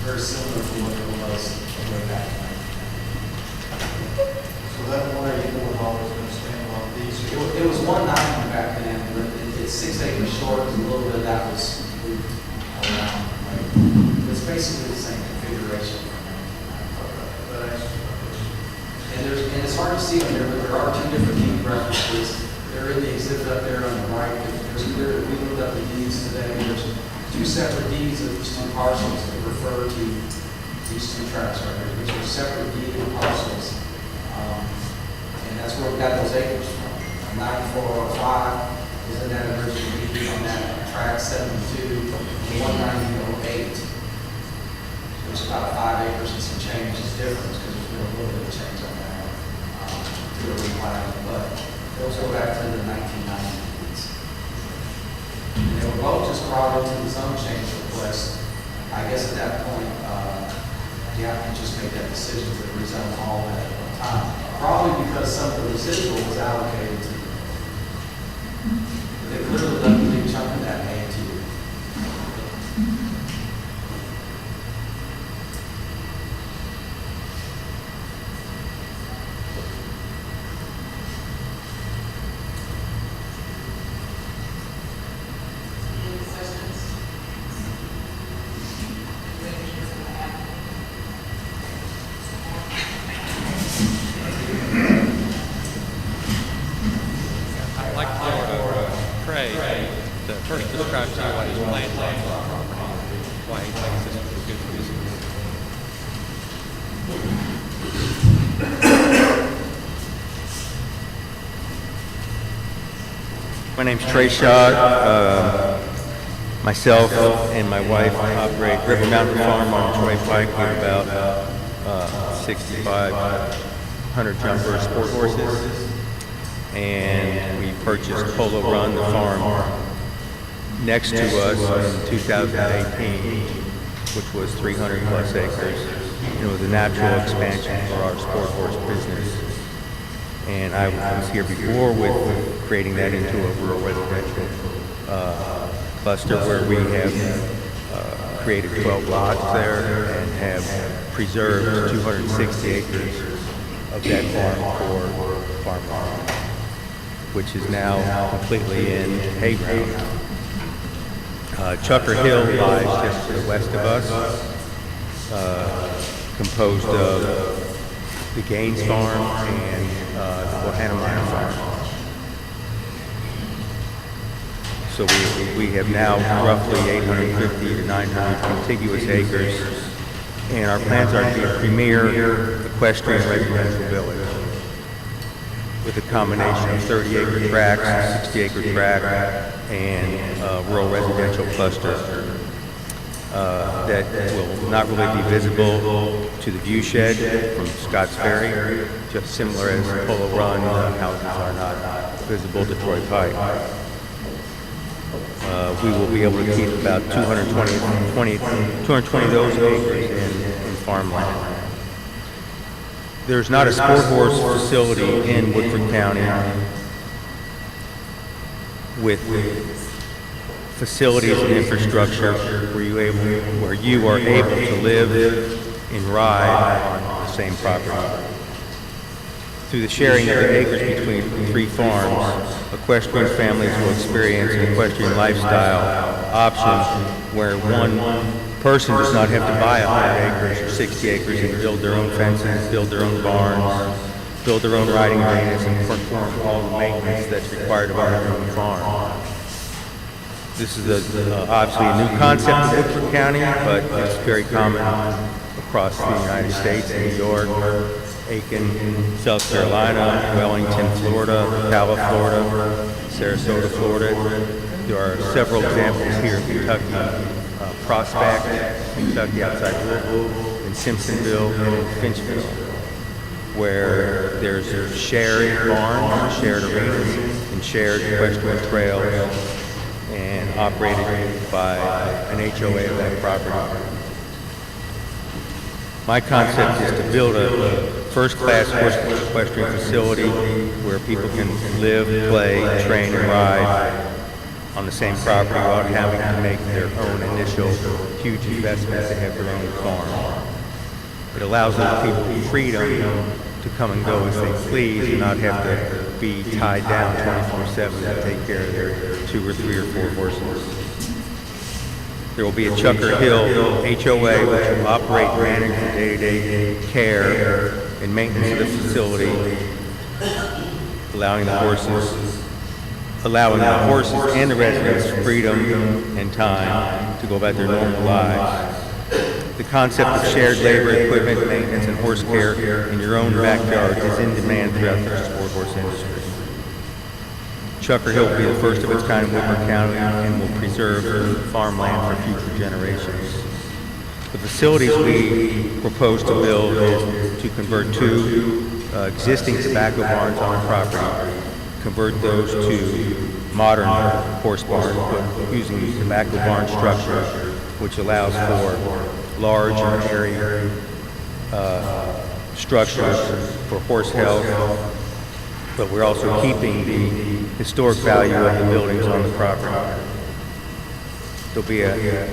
very similar to what it was way back in 1990. So that 184 is always going to stand on these. It was 190 back then, but it's 6 acres short, because a little bit of that was moved around. It's basically the same configuration. And it's hard to see on there, but there are 2 different deed references. They're in the exhibit up there on the right. There's clear, we looked up the deeds today. There's 2 separate deeds of these 2 parcels that refer to these 2 tracts right here. These are separate deeded parcels. And that's where we got those acres from. 9405 is in that emergency meeting on that track 72, 19008, which is about 5 acres and some change is different because there's been a little bit of change on that through a replat, but those go back to the 1990s. And they were both just brought into the zone change request. I guess at that point, the applicant just made that decision to rezone all that at one time. Probably because some of the residual was allocated to them. But they clearly left a big chunk of that AT. Any questions? I'd like for Craig to first describe to you what his plan is on the property, why he thinks this is a good business. My name's Trey Shaw. Myself and my wife operate River Mountain Farm on Troy Pike with about 6,500 jumper sport horses. And we purchased Polo Run, the farm next to us in 2018, which was 300 plus acres. And it was a natural expansion for our sport horse business. And I was here before with creating that into a rural residential cluster where we have created 12 lots there and have preserved 260 acres of that farm for farmland, which is now completely in hay ground. Chucker Hill lies just to the west of us, composed of the Gaines Farm and the Bohanamine Farm. So we have now roughly 850 to 900 contiguous acres, and our plans are to be a premier equestrian residential village with a combination of 30-acre tracts, 60-acre tract, and a rural residential cluster that will not really be visible to the view shed from Scotts Ferry, just similar as Polo Run houses are not visible to Troy Pike. We will be able to keep about 220 of those acres in farmland. There's not a sport horse facility in Woodford County with facilities and infrastructure where you are able to live and ride on the same property. Through the sharing of the acres between 3 farms, equestrian families will experience an equestrian lifestyle option where one person does not have to buy 100 acres or 60 acres and build their own fences, build their own barns, build their own riding arenas, and perform all the maintenance that's required of our own farm. This is obviously a new concept in Woodford County, but it's very common across the United States, New York, Aiken, South Carolina, Wellington, Florida, Ocala, Florida, Sarasota, Florida. There are several examples here in Kentucky, Prospect, Kentucky outside Louisville, in Simpsonville, and in Finchville, where there's shared barns, shared arenas, and shared equestrian trails, and operated by an HOA of that property. My concept is to build a first-class equestrian facility where people can live, play, train, and ride on the same property without having to make their own initial huge investment to have their own farm. It allows those people freedom to come and go as they please and not have to be tied down 24/7 to take care of their 2 or 3 or 4 horses. There will be a Chucker Hill HOA which will operate and manage the day-to-day care and maintenance of the facility, allowing the horses and the residents freedom and time to go about their normal lives. The concept of shared labor, equipment, maintenance, and horse care in your own backyard is in demand throughout the sport horse industry. Chucker Hill will be the first of its kind in Woodford County and will preserve farmland for future generations. The facilities we propose to build is to convert two existing tobacco barns on the property, convert those to modern horse barns, but using the tobacco barn structure, which allows for large and airy structures for horse health, but we're also keeping the historic value of the buildings on the property. There'll be a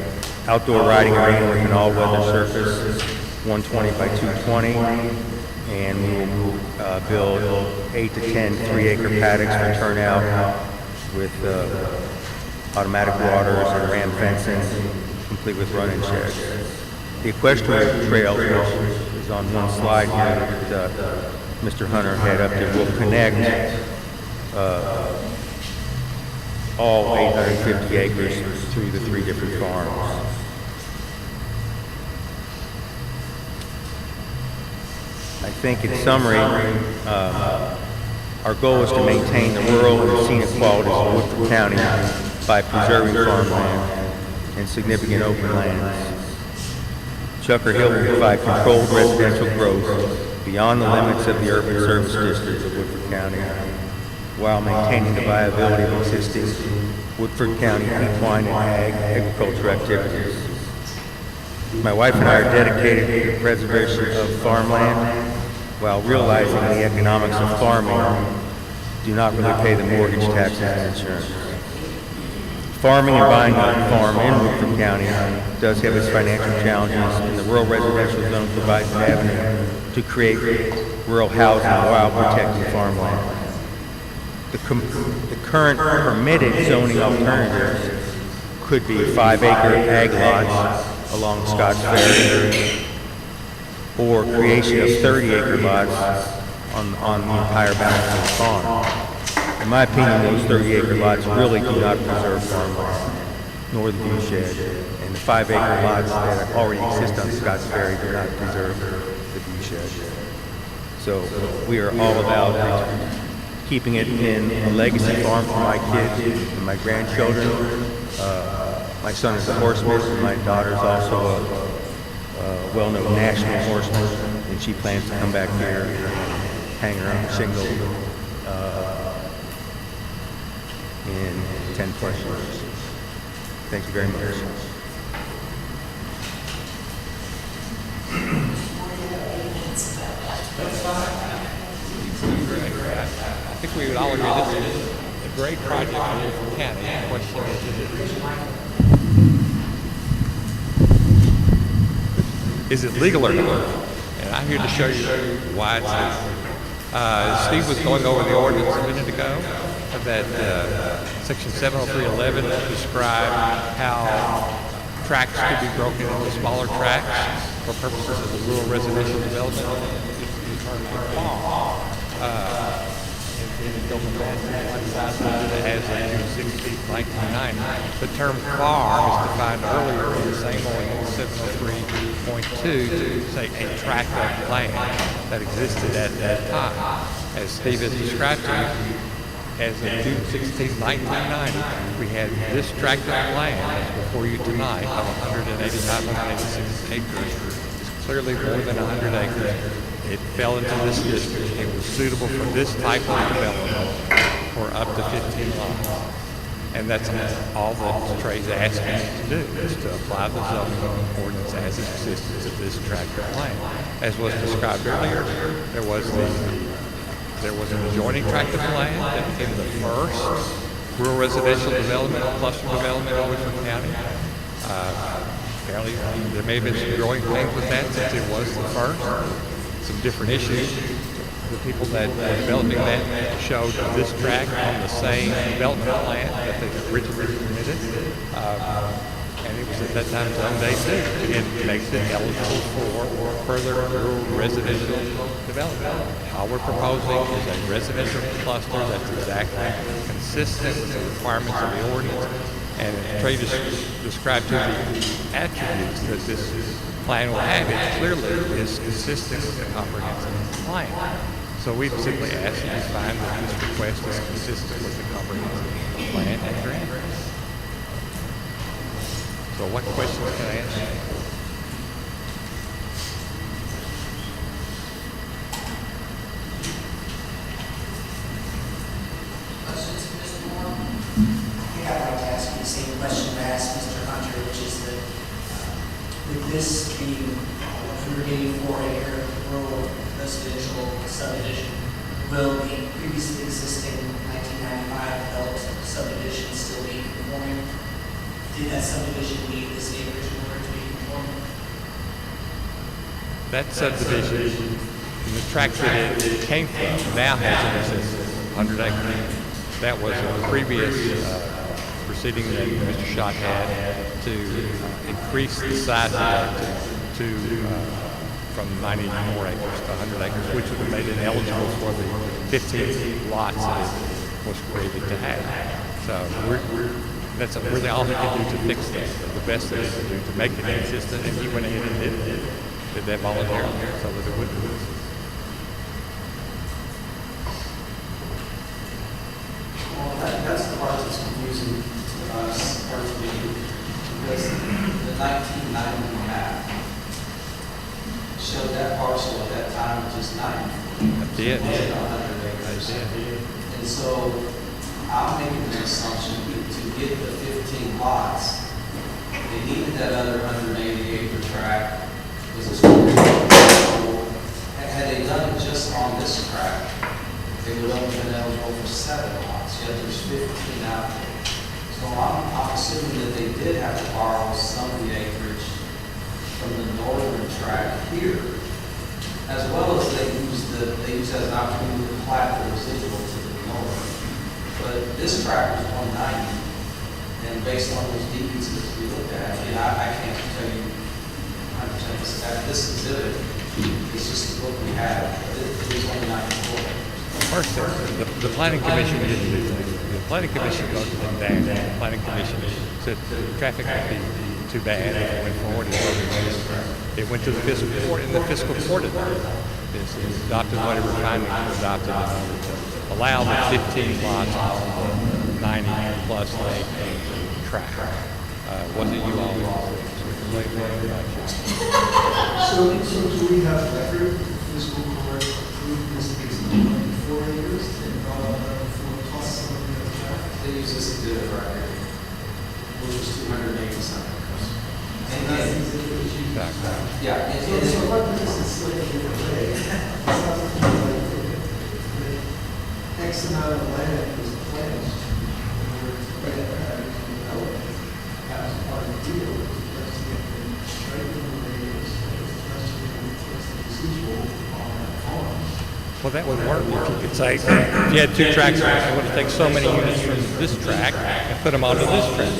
outdoor riding arena with an all-weather surface, 120 by 220, and we will build 8 to 10 3-acre paddocks for turnout with automatic waters and ram fencing, complete with run-in sheds. The equestrian trail, which is on one slide here that Mr. Hunter had up there, will connect all 850 acres through the 3 different farms. I think in summary, our goal is to maintain the rural and scenic qualities of Woodford County by preserving farmland and significant open lands. Chucker Hill will provide controlled residential growth beyond the limits of the urban service district of Woodford County, while maintaining the viability of existing Woodford County equine and agriculture activities. My wife and I are dedicated to the preservation of farmland, while realizing the economics of farming do not really pay the mortgage, taxes, and insurance. Farming and buying a farm in Woodford County does have its financial challenges, and the rural residential zone provides an avenue to create rural housing while protecting farmland. The current permitted zoning alternatives could be 5-acre ag lots along Scotts Ferry, or creation of 30-acre lots on the entire balance of the farm. In my opinion, those 30-acre lots really do not preserve farmland, nor the view shed, and the 5-acre lots that already exist on Scotts Ferry do not preserve the view shed. So we are all about keeping it in a legacy farm for my kids and my grandchildren. My son is a horseman, and my daughter is also a well-known national horseman, and she plans to come back here and hang her own shingle in 10 plus years. Thank you very much. I think we would all agree this is a great project for Woodford County. The question is it legal or not? And I'm here to show you why it's legal. Steve was going over the ordinance a minute ago that Section 70311 described how tracts could be broken into smaller tracts for purposes of the rural residential development. As of June 16, 1990. The term farm is defined earlier in the same ordinance, 703.2, to say a tract of land that existed at that time. As Steve has described to you, as of June 16, 1990, we had this tract of land before you tonight of 185, 186 acres. It's clearly more than 100 acres. It fell into this district. It was suitable for this type of development for up to 15 lots. And that's all that Trey's asking you to do, is to apply the zoning ordinance as it existed to this tract of land. As was described earlier, there was an adjoining tract of land that became the first rural residential development, cluster development in Woodford County. Apparently, there may have been some growing pains with that since it was the first. Some different issues. The people that were developing that showed this tract on the same development plan that they originally permitted. And it was at that time zoned A2. It makes it eligible for further rural residential development. All we're proposing is a residential cluster that's exactly consistent with the requirements of the ordinance. And Trey described to the attributes that this plan will have. It clearly is consistent with the comprehensive plan. So we simply ask that you find that this request is consistent with the comprehensive plan and grant. So what questions can I ask? Questions for Mr. Moore? I think I'd like to ask you the same question I asked Mr. Hunter, which is that with this being 184-acre rural residential subdivision, will the previously existing 1995 developed subdivision still be conforming? Did that subdivision need this acreage in order to be conforming? That subdivision, the tract that it came from, now has in excess of 100 acres. That was a previous proceeding that Mr. Schott had to increase the size of that to from 94 acres to 100 acres, which would have made it eligible for the 15 lots that it was created to have. So that's really all he could do to fix that. The best that he could do to make it consistent, and he went ahead and did that voluntarily so that it wouldn't lose. Well, that's the part that's confusing to us, or to me, because the 1990 map showed that parcel at that time of just 90. It did. It wasn't 100 acres. It did. And so I'm making the assumption that to get the 15 lots, they needed that other 180-acre tract. Was this had they done it just on this tract, they would have been eligible for 7 lots. Yet there's 15 out there. So I'm assuming that they did have to borrow some of the acreage from the northern tract here, as well as they use as an opportunity to plat the residual to the north. But this tract was 190, and based on those deeds that we looked at, and I can't tell you 100% this exhibit, it's just the book we have, but it was only 94. First, the planning commission didn't do that. The planning commission voted them down. The planning commission said traffic would be too bad if it went forward. It went to the fiscal court, and the fiscal court adopted whatever findings were adopted in order to allow the 15 lots on the 90 plus acre tract. Was it you all? So do we have record, fiscal court approved this piece of 94 acres and brought up 4 plus some of the other traffic? They use this exhibit right here, which was 280 something. And that's the exhibit that you Yeah. So if I put this in slightly different way, it's not something like X amount of land was pledged in order to get development as part of the deal. Let's get the striking radius, let's get the residual on that farm. Well, that would work if you could say, if you had 2 tracks, it would take so many units from this track and put them onto this track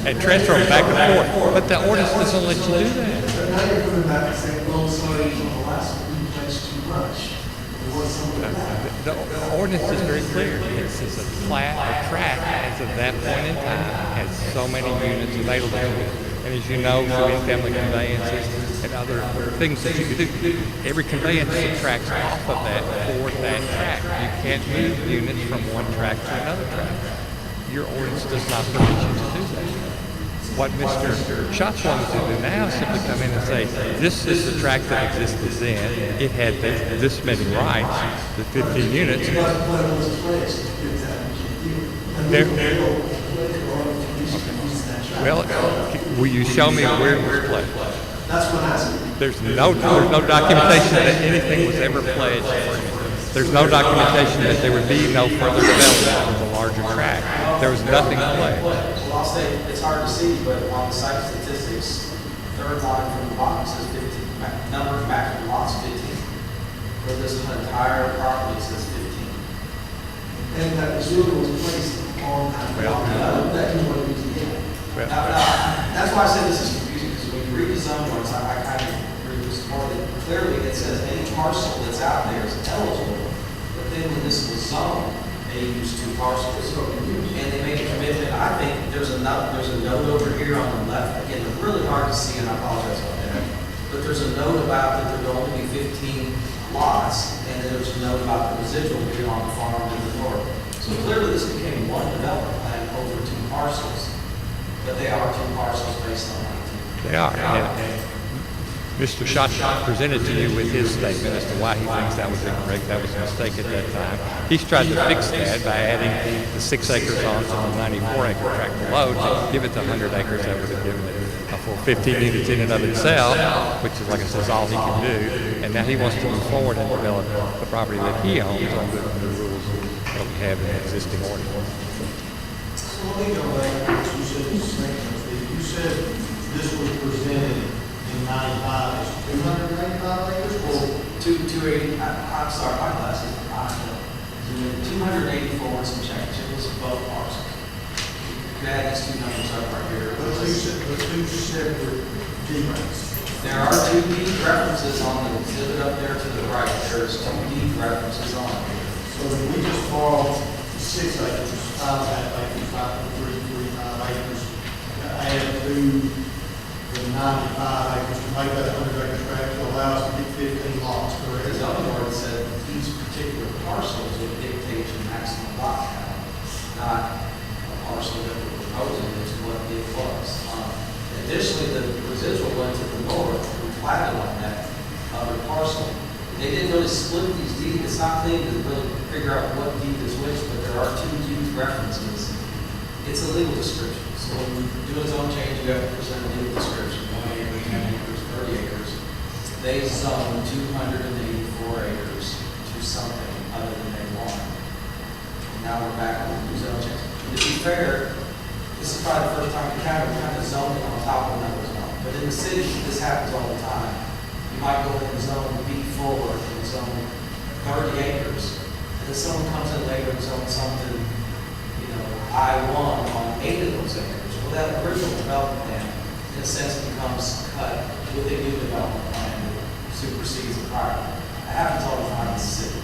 and transfer them back and forth. But the ordinance doesn't let you do that. But now you're coming back and saying, well, sorry, on the last one, you pledged too much. There was something like that. The ordinance is very clear. It says a track as of that point in time has so many units available to it. And as you know, through in-family conveyances and other things that you can do, every conveyance subtracts off of that for that track. You can't move units from one track to another track. Your ordinance does not permit you to do that. What Mr. Schott's wanting to do now is simply come in and say, this is the track that existed then. It had this many rights, the 15 units. Well, will you show me where it was pledged? That's what I'm asking. There's no documentation that anything was ever pledged for anything. There's no documentation that there would be no further development of the larger tract. There was nothing pledged. Well, I'll say, it's hard to see, but on the site statistics, third line from the bottom says 15, number of maximum lots 15. For this entire property, it says 15. And that residual was placed on that. That is what it is again. Now, that's why I said this is confusing, because when you read the zone ordinance, I kind of agree with this more, that clearly it says any parcel that's out there is eligible, but then when this was zoned, they used 2 parcels. And they made a commitment. I think there's a note over here on the left, again, it's really hard to see, and I apologize about that, but there's a note about that there will only be 15 lots, and then there was a note about the residual being on the farm to the north. So clearly this became one development plan over 2 parcels, but they are 2 parcels based on 19. They are. And Mr. Schott presented to you with his statement as to why he thinks that was incorrect, that was a mistake at that time. He's tried to fix that by adding the 6 acres on to the 94-acre tract below to give it to 100 acres. That would have given it a full 15 units in and of itself, which is, like I said, is all he can do. And now he wants to move forward and develop the property that he owns under the rules that we have in the existing ordinance. So let me go back to what you said a second ago, Steve. You said this was presented in 95 as 295 acres or 280, I'm sorry, my glasses are not. 284 and some change, it was both parcels. You could add these 2 numbers up right here. but two separate deeds? There are 2 deed references on the exhibit up there to the right. There's 2 deed references on it. So if we just borrow 6 acres, 5.5 acres, 5.335 acres, add to the 95 acres to make that 100-acre tract to allow us to get 15 lots, The correct? zoning ordinance said each particular parcel would dictate your maximum lot count, not a parcel that we're proposing is what it was. Additionally, the residual went to the north, we platted on that other parcel. They didn't really split these deeds. It's not clean to really figure out what deed is which, but there are 2 deed references. It's a legal description. So when you do a zone change, you have to present a legal description, 1 acre, 10 acres, 30 acres. They zone 284 acres to something other than they want. And now we're back with the zone change. And to be fair, this is probably the first time you kind of zoning on top of another zone. But in the city, this happens all the time. You might go in zone B4 and zone 30 acres, and then someone comes in later and zone something, I-1 on 8 of those acres. Well, that original development plan, in a sense, becomes cut with a new development plan that supersedes the prior. That happens all the time in the city.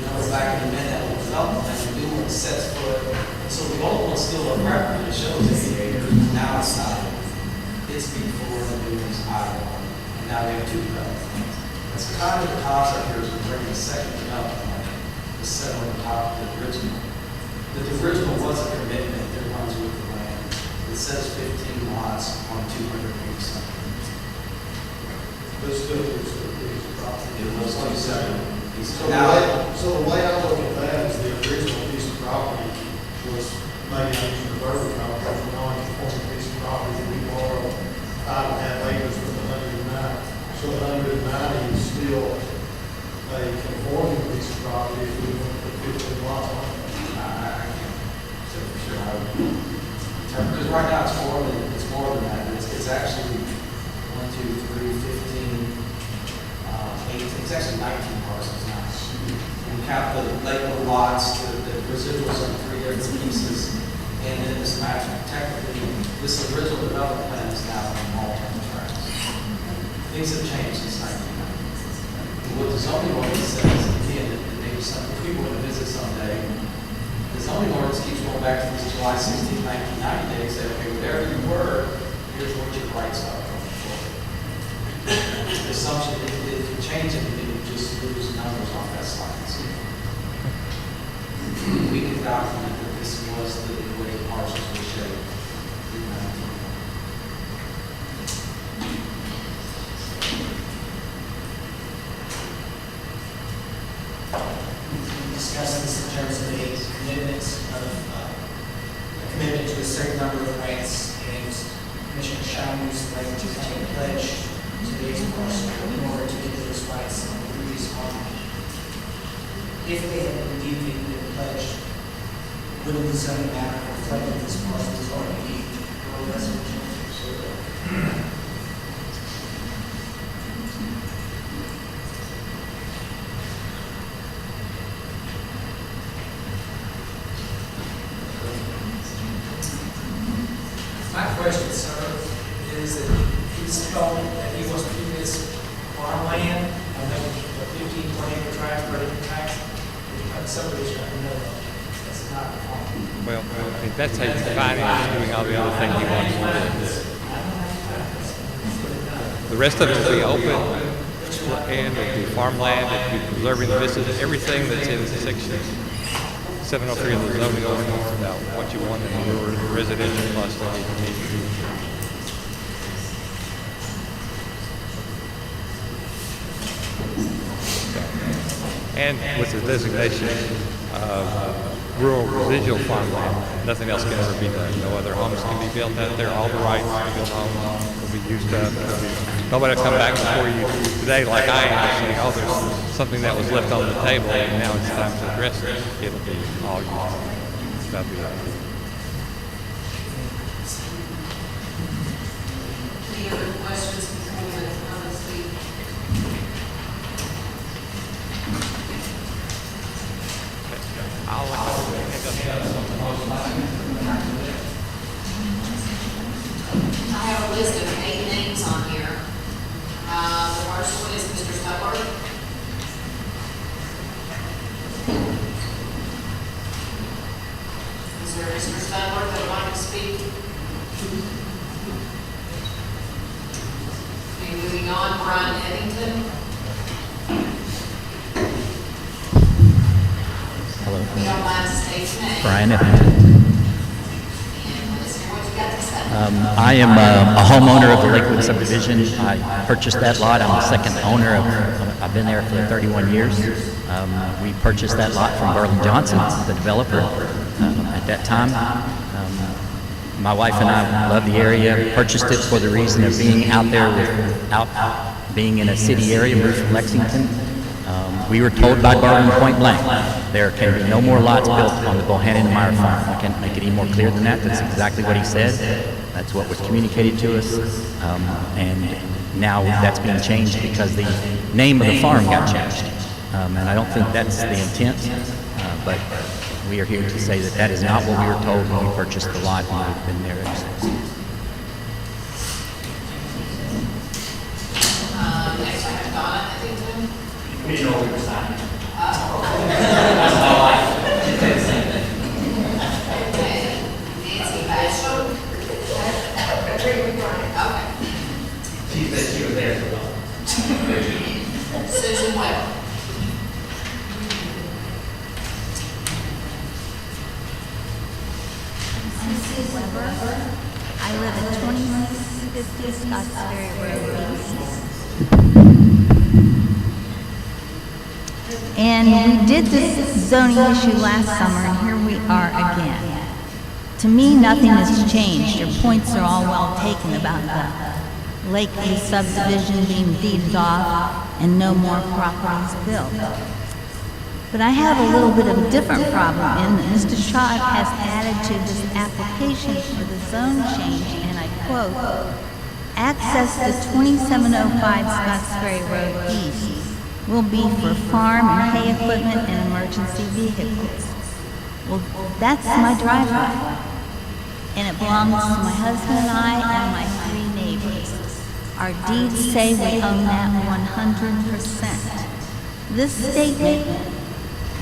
We're back in the that development plan, the new one sets foot, and so the old one's still a record, it shows 80 acres, now it's not. It's before the new one's I-1, and now we have 2 development plans. That's kind of the concept here is we're bringing a second development plan to set on top of the original. The original was a commitment that runs with the land. It says 15 lots on 200 acres. But still, it's a piece of property. It was 27. So the way I look at that is the original piece of property was maybe I used the verb, because a non-conforming piece of property that we borrowed 5.5 acres from the 109. So the 190 is still a conforming piece of property if we want to put 15 lots on it. I can't say for sure how because right now it's more than that. It's actually 1, 2, 3, 15, 18. It's actually 19 parcels now. When you count the labeled lots, the residuals on 3 different pieces, and then this match. Technically, this original development plan is now on all-term tracks. Things have changed since 1990. What the zoning ordinance says, again, and maybe something people want to visit someday. The zoning ordinance keeps going back to this July 16, 1990 day and say, okay, whatever you were, here's what your rights are going forward. The assumption is if you change anything, you just lose numbers off that slide. So we can document that this was the way the parcels were shaped in 1990. Discuss this in terms of a commitment a commitment to a certain number of rights, and Commissioner Shine used the language of having a pledge to the agent parcel in order to get those rights on the previous farm. If they had indeed been pledged, wouldn't the zoning matter reflect that this parcel is already rural residential? My question, sir, is that he's told that he wants to keep this farmland, I know the 15, 20 acre tracts, 30 acre tracts, and subdivision, I know that's not a farm. Well, if that's how you define it, he's doing all the other things he wants to do. The rest of it will be open and it'd be farmland, it'd be preserving the vistas, everything that's in section 703 of the zoning ordinance about what you want in your residential cluster. And with the designation of rural residual farmland, nothing else can ever be done. No other homes can be built out there. All the rights to build homes will be used up. Nobody will come back before you today like I am saying, oh, there's something that was left on the table and now it's time to address it. It'll be all used up. That'll be it. Any other questions before we come and speak? I'll let you pick up I have a list of 8 names on here. The first one is Mr. Stubler. Is there Mr. Stubler that would like to speak? Okay, moving on, Brian Eddington. Hello. If you don't mind to state your name. Brian Eddington. And let's hear what you got to say. I am a homeowner of the Lakewood subdivision. I purchased that lot. I'm the second owner of, I've been there for 31 years. We purchased that lot from Berlin Johnson, the developer, at that time. My wife and I love the area, purchased it for the reason of being out there without being in a city area, moved from Lexington. We were told by Berlin point blank, there can be no more lots built on the Bohannon and Meyer farm. I can't make it any more clear than that. That's exactly what he said. That's what was communicated to us. And now that's being changed because the name of the farm got changed. And I don't think that's the intent, but we are here to say that that is not what we were told when we purchased the lot, and we've been there ever since. Next I have Donna Eddington. We didn't know we were signing. Okay. Nancy Basham. Okay. She said she was there as well. Susan Webb. Susie Weber. I live at 2650 Scottsbury Road East. And we did this zoning issue last summer, and here we are again. To me, nothing has changed. Your points are all well taken about the Lakeview subdivision being deeded off and no more properties built. But I have a little bit of a different problem in that Mr. Schott has added to this application for the zone change, and I quote, access to 2705 Scottsbury Road East will be for farm and hay equipment and emergency vehicles. Well, that's my driveway, and it belongs to my husband and I and my 3 neighbors. Our deeds say we own that 100%. This statement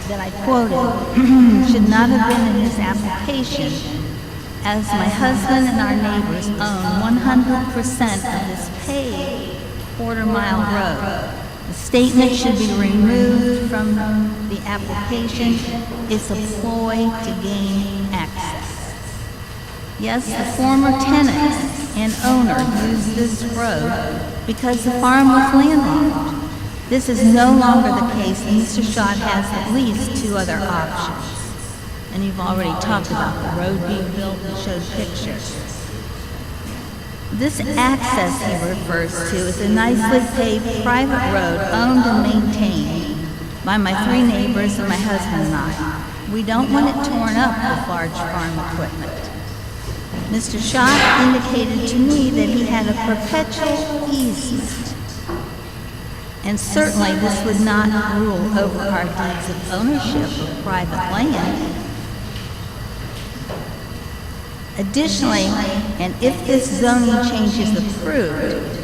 that I quoted should not have been in his application, as my husband and our neighbors own 100% of this paved quarter-mile road. The statement should be removed from the application. It's a ploy to gain access. Yes, the former tenant and owner used this road because the farm was landlocked. This is no longer the case, and Mr. Schott has at least 2 other options. And you've already talked about the road being built and showed pictures. This access he refers to is a nicely paved private road owned and maintained by my 3 neighbors and my husband and I. We don't want it torn up with large farm equipment. Mr. Schott indicated to me that he had a perpetual easement. And certainly this would not rule over our deeds of ownership of private land. Additionally, and if this zoning change is approved,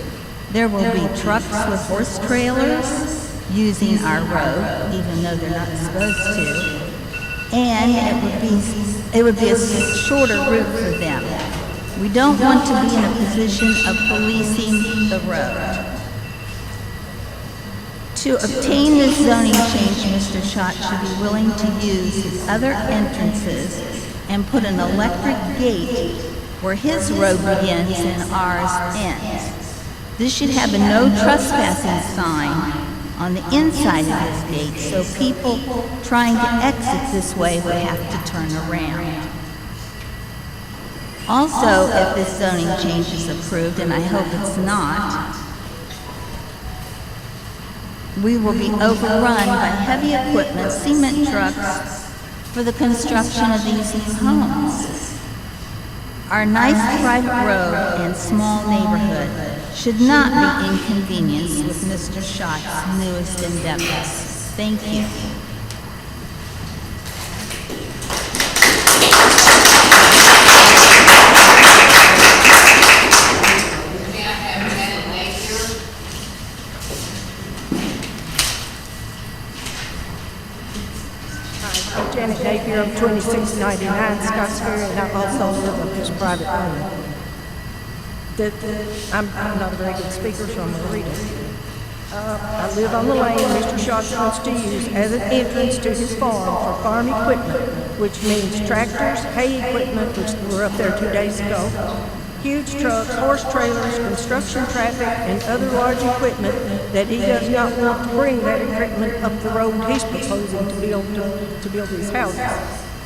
there will be trucks with horse trailers using our road, even though they're not supposed to, and it would be a shorter route for them. We don't want to be in a position of policing the road. To obtain this zoning change, Mr. Schott should be willing to use his other entrances and put an electric gate where his road begins and ours ends. This should have a no trespassing sign on the inside of his gate, so people trying to exit this way would have to turn around. Also, if this zoning change is approved, and I hope it's not, we will be overrun by heavy equipment, cement trucks, for the construction of these new homes. Our nice private road and small neighborhood should not be inconvenienced with Mr. Schott's newest endeavors. Thank you. I'm Janet Napier, I'm 2699 Scottsville, and I also live on this private road. I'm not a very good speaker, so I'm going to read it. I live on the lane Mr. Schott wants to use as an entrance to his farm for farm equipment, which means tractors, hay equipment, which were up there 2 days ago, huge trucks, horse trailers, construction traffic, and other large equipment that he does not want to bring that equipment up the road he's proposing to build his houses.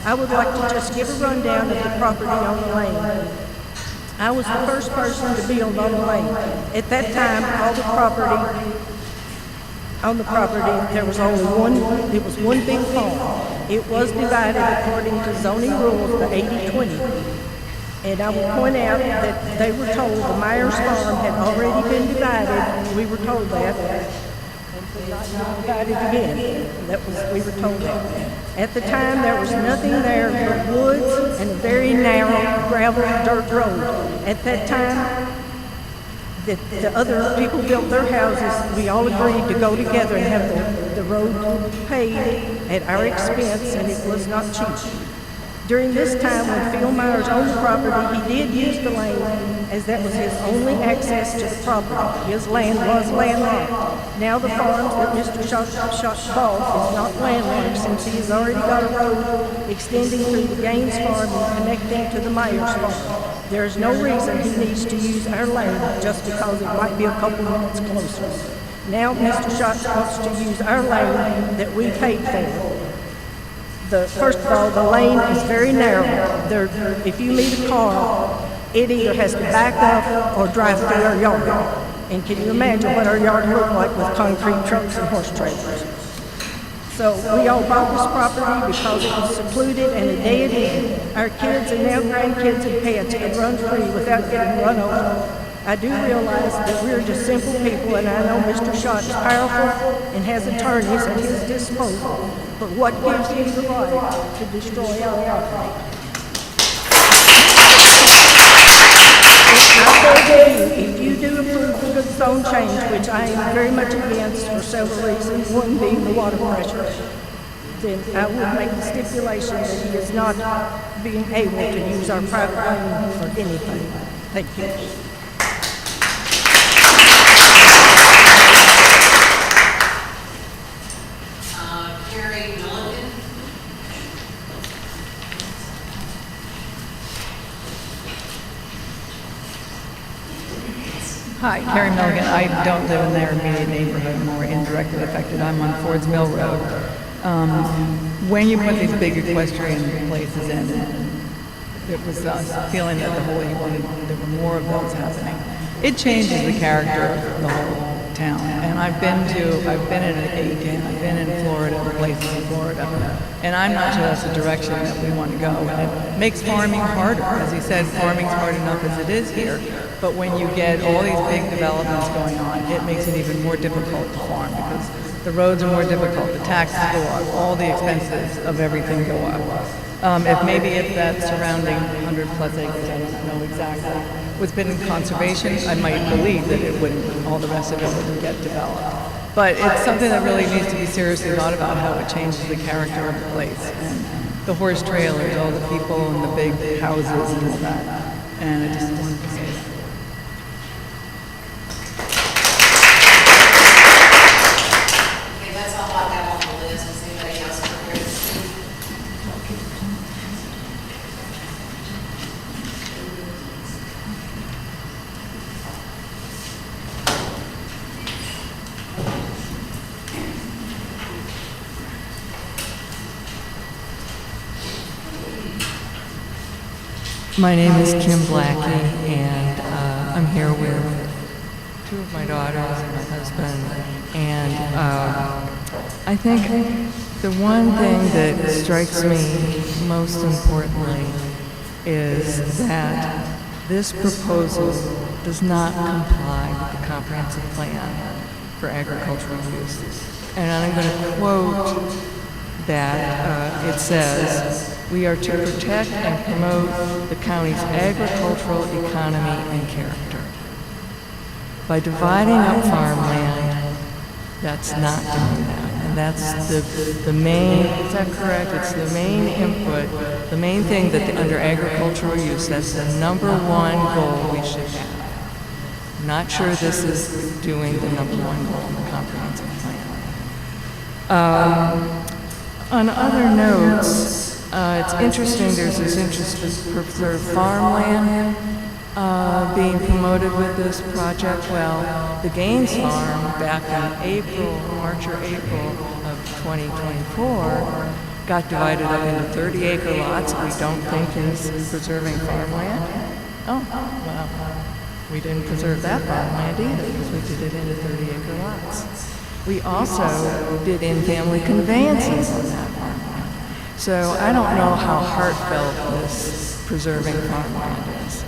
I would like to just give a rundown of the property on the lane. I was the first person to build on the lane. At that time, all the property on the property, there was only one big farm. It was divided according to zoning rules, the 80-20. And I will point out that they were told the Myers farm had already been divided. We were told that. And could not be divided again. We were told that. At the time, there was nothing there but woods and a very narrow gravel dirt road. At that time, the other people built their houses. We all agreed to go together and have the road paved at our expense, and it was not cheap. During this time, when Phil Myers owned the property, he did use the lane, as that was his only access to the property. His land was landlocked. Now the farms that Mr. Schott bought is not landlocked, since he has already got a road extending through the Gaines farm and connecting to the Myers farm. There is no reason he needs to use our lane just because it might be a couple minutes closer. Now Mr. Schott wants to use our lane that we paid for. First of all, the lane is very narrow. If you meet a car, it either has to back up or drive through our yard. And can you imagine what our yard looked like with concrete trucks and horse trailers? So we all bought this property because it was secluded and a dead end. Our kids and now grandkids and pets could run free without getting run over. I do realize that we're just simple people, and I know Mr. Schott is powerful and has attorneys at his disposal. But what gives him the right to destroy our property? If you do approve the zone change, which I am very much against for several reasons, one being the water pressure, then I would make the stipulation that he is not being able to use our private lane for anything. Thank you. Hi, Carrie Milligan. I don't live in their immediate neighborhood. I'm more indirectly affected. I'm on Ford's Mill Road. When you put these big equestrian places in, it was us feeling that you wanted there were more of those happening. It changes the character of the whole town. And I've been in Aiken, I've been in Florida, places in Florida, and I'm not sure that's the direction that we want to go. And it makes farming harder. As you said, farming's hard enough as it is here. But when you get all these big developments going on, it makes it even more difficult to farm because the roads are more difficult, the taxes go up, all the expenses of everything go up. If that surrounding 100 plus acres, I don't know exactly, was been in conservation, I might believe that it wouldn't, all the rest of it wouldn't get developed. But it's something that really needs to be seriously thought about, how it changes the character of the place. And the horse trailers, all the people and the big houses and all that. And I just wanted to say that. My name is Kim Blackie, and I'm here with two of my daughters and my husband. And I think the one thing that strikes me most importantly is that this proposal does not comply with the comprehensive plan for agricultural use. And I'm going to quote that it says, "We are to protect and promote the county's agricultural economy and character." By dividing up farmland, that's not doing that. And that's the main, is that correct? It's the main input, the main thing that under agricultural use, that's the number one goal we should have. I'm not sure this is doing the number one goal in the comprehensive plan. On other notes, it's interesting, there's this interest to preserve farmland being promoted with this project. Well, the Gaines Farm back in March or April of 2024 got divided up into 30-acre lots that we don't think is preserving farmland. Oh, well, we didn't preserve that farmland either because we did it into 30-acre lots. We also did in-family conveyances on that farmland. So I don't know how heartfelt this preserving farmland is.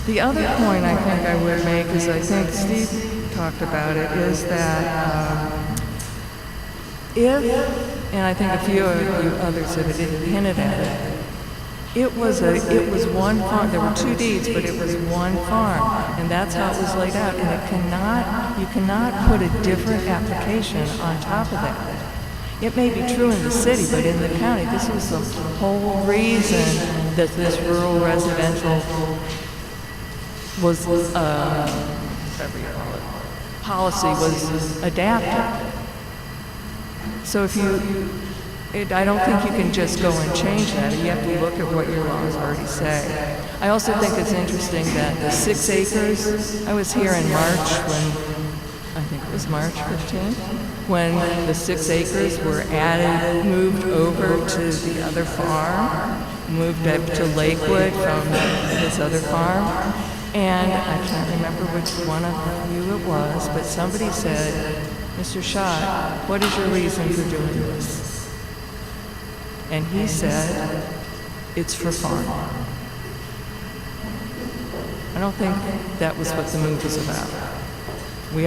The other point I think I would make is, I think Steve talked about it, is that and I think a few of you others have hinted at it, it was one farm. There were two deeds, but it was one farm, and that's how it was laid out. And you cannot put a different application on top of that. It may be true in the city, but in the county, this was the whole reason that this rural residential was, whatever you call it, policy was adapted. So if I don't think you can just go and change that. You have to look at what your laws already say. I also think it's interesting that the 6 acres, I was here in March when, I think it was March 15th, when the 6 acres were moved over to the other farm, moved up to Lakewood from this other farm. And I can't remember which one of you it was, but somebody said, "Mr. Schott, what is your reason for doing this?" And he said, "It's for farming." I don't think that was what the move was about. But we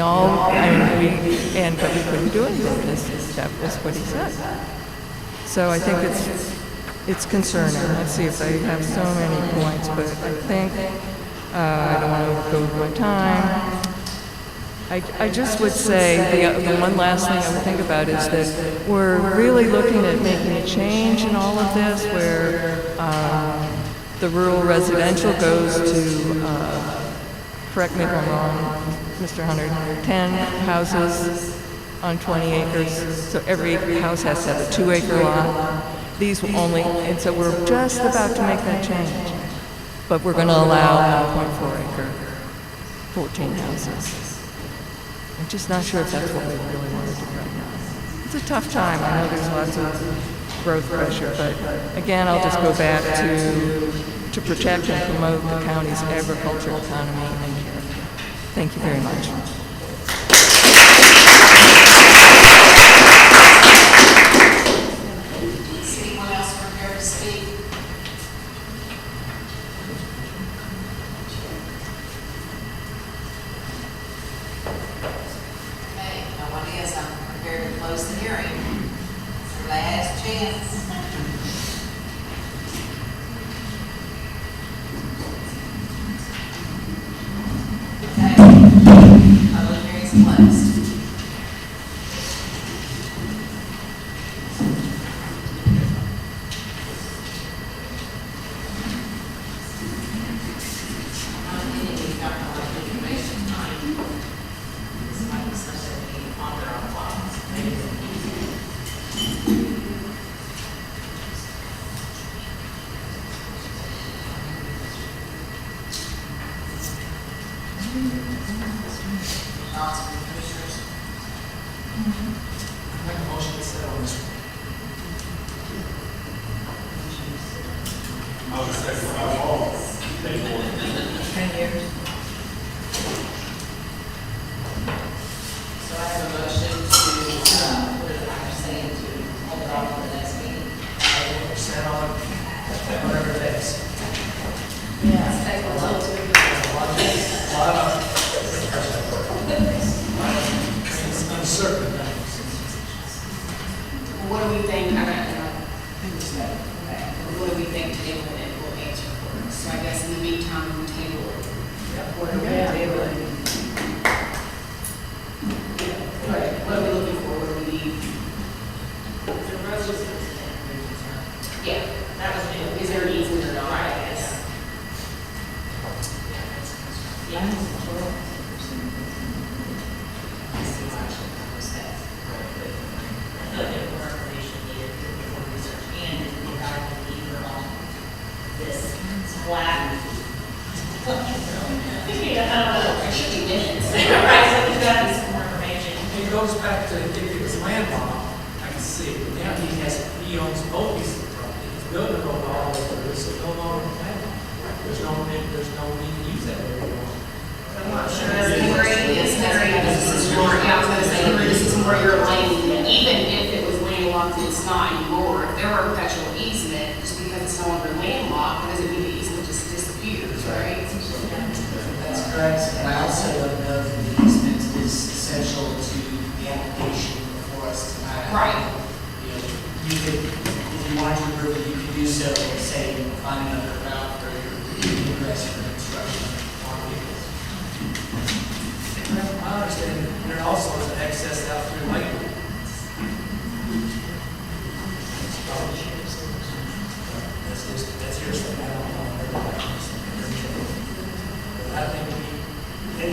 couldn't do anything because that was what he said. So I think it's concerning. Let's see if I have so many points, but I think, I don't want to go over my time. I just would say, the one last thing I would think about is that we're really looking at making a change in all of this, where the rural residential goes to, correct me if I'm wrong, Mr. Hunter, 10 houses on 20 acres, so every house has to have a 2-acre lot. These will only, and so we're just about to make that change. But we're going to allow 1.4 acre, 14 houses. I'm just not sure if that's what we really want to do right now. It's a tough time. I know there's lots of growth pressure, but again, I'll just go back to protect and promote the county's agricultural economy and character. Thank you very much. Is anyone else prepared to speak? Okay, no one is. I'm prepared to close the hearing. It's your last chance. Okay, public hearing is closed. Make a motion to settle this. on the second, how long they for it. 10 years. So I have a motion to, what is it, I'm saying, to hold it off for the next meeting. Set on whatever it is. Yeah, it's taking a little too. It's uncertain. What do we think, what do we think table it will answer for us? So I guess in the meantime, we table it. What are we table it? What are we looking for? What do we need? The roads. Yeah, that was, is there an easement or not, I guess? Yeah. Black. It should be minutes. Right, so you've got to be some more information. It goes back to if it was landlocked, I can see it. But now he owns both pieces of property. He's building a road all the way through, so no longer landlocked. There's no need to use that area anymore. I'm not sure that's Henry, this is more, yeah, I was gonna say, Henry, this is more your lane. Even if it was landlocked, it's not anymore. If there were a perpetual easement, just because it's no longer landlocked, doesn't mean the easement just disappears, right? That's correct, and I also don't know that the easement is essential to the application before us tonight. Right. You know, you could, if you wanted to approve it, you could do so, say, find another route for your ingress for construction on vehicles. I understand, and there also is an excess out through Lakewood. That's your thing, I don't know. But I think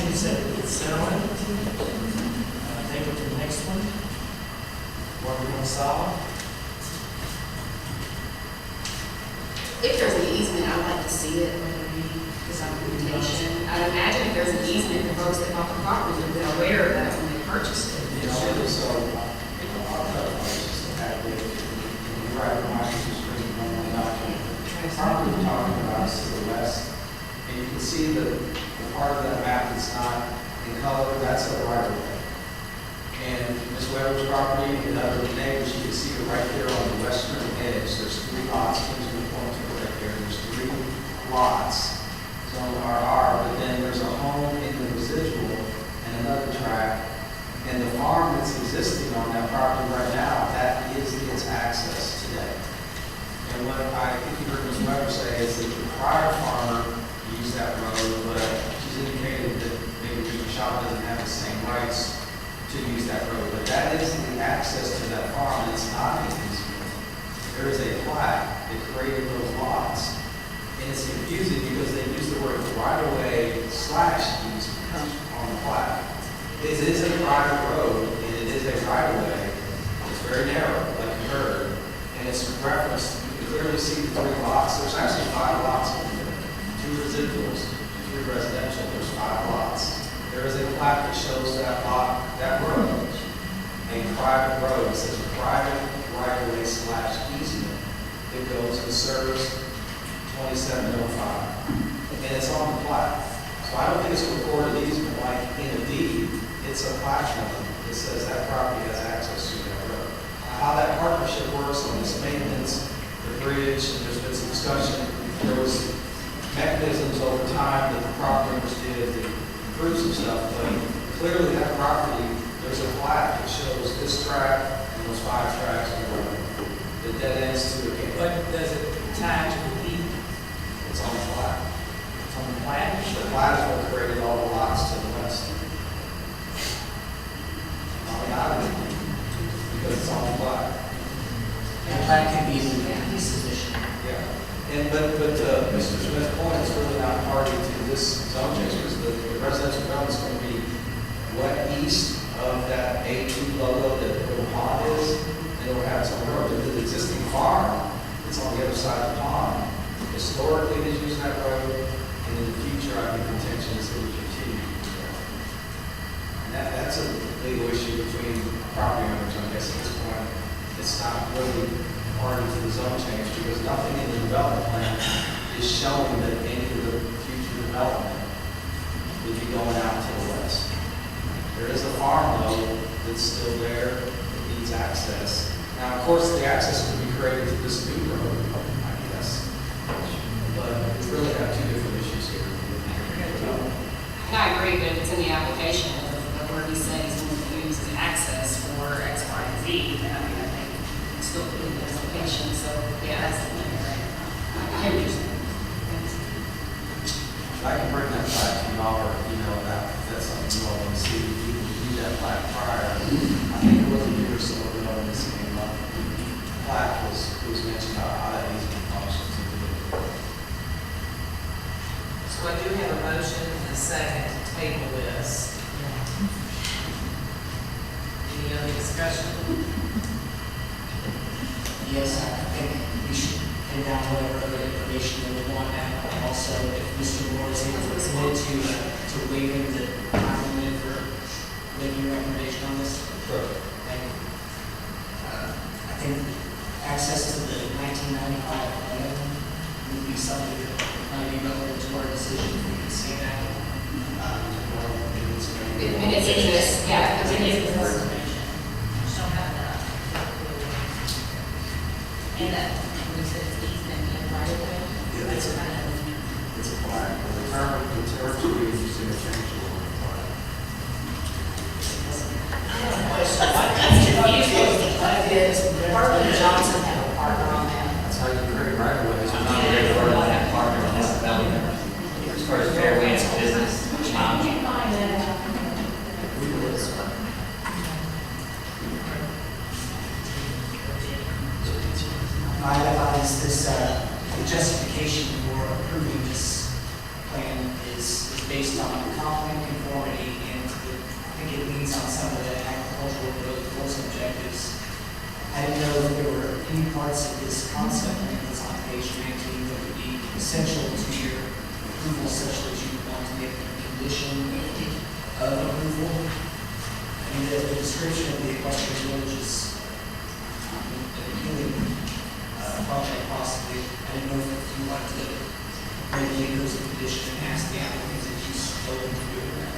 you said it's set on it. Take it to the next one. What we're going to solve. If there's an easement, I'd like to see it, because I'm invitation. I'd imagine if there's an easement, the folks that bought the property would have been aware of that when they purchased it. You know, so, our code is just that way. You write Washington Street, one document. The property we're talking about is to the west, and you can see the part of that map that's not in color, that's a right of way. And Ms. Weber's property and other neighbors, you can see it right there on the western edge. There's 3 lots, things we point to right there. There's 3 lots zoned RR, but then there's a home in the residual and another tract. And the farm that's existing on that property right now, that is its access today. And what I think you heard Ms. Weber say is that the prior farmer used that road, but she's indicated that maybe Mr. Shaw doesn't have the same rights to use that road. But that is the access to that farm. It's not an easement. There is a plat that created those lots. And it's confusing because they use the word right-of-way / easement on the plat. It is a private road, and it is a right-of-way. It's very narrow, like you heard, and it's referenced. You can clearly see the 3 lots. There's actually 5 lots in there. 2 residuals, 3 residential. There's 5 lots. There is a plat that shows that lot, that road, a private road. It says private right-of-way / easement that goes and serves 2705, and it's on the plat. So I don't think it's a recorded easement like in a deed. It's a plat number that says that property has access to that road. How that partnership works on this maintenance, the bridge, and there's been some discussion. There was mechanisms over time that the property owners did to improve some stuff, but clearly that property, there's a plat that shows this tract and those 5 tracts of road. The dead ends to the gate. But does it tie to the deed? It's on the plat. It's on the plat? The plat is what created all the lots to the west. Because it's on the plat. And that can be sufficient. Yeah. And but Mr. Smith's point is really not party to this zone change because the residential development is going to be what east of that A2 logo that the pond is, and it will have its own road. But the existing farm, it's on the other side of the pond. Historically, they use that road, and in the future, I think the intention is it will continue. And that's a legal issue between property owners, I guess, at this point. It's not really party to the zone change because nothing in the development plan is showing that any of the future development would be going out to the west. There is a farm though that's still there that needs access. Now, of course, the access could be created through this new road, I guess. But we really have two different issues here. And I agree, but if it's in the application of where he's saying he's going to use an access for X, Y, and Z, then I mean, I think it's still put in the application, so, yeah, that's the limit, right? I hear what you're saying. I can bring that back to y'all, or email that, if that's something you all want to see. You can do that plat prior. I think it was a year or so ago when this came up. Plat was mentioned about how that needs to be functioned. So I do have a motion and a second to table this. Any other discussion? Yes, I think we should pin down whatever other information that we want now. Also, if Mr. Moore is able to commit to waiving the time limit for making a recommendation on this. Sure. Thank you. I think access to the 1995 plan would be something that might be relevant to our decision if we can say that. Minutes exist, yeah, the minutes exist. Just don't have that. And that, when you said it's easement and right away, that's what I know. It's a plat. The term should be used interchangeable with the plat. Berlin Johnson had a partner on that. That's how you create right of ways. You're not ready for that partner on this development. As far as fairways business. My thought is this, the justification for approving this plan is based on complement conformity, and I think it leans on some of the agricultural growth goals and objectives. I didn't know if there were any parts of this concept plan that's on page 19 that would be essential to your approval, such that you want to make a condition of approval. I mean, the description of the equestrian village is appealing. Probably possibly, I didn't know if you wanted to regulate those in condition and ask the applicants if you spoke to doing that.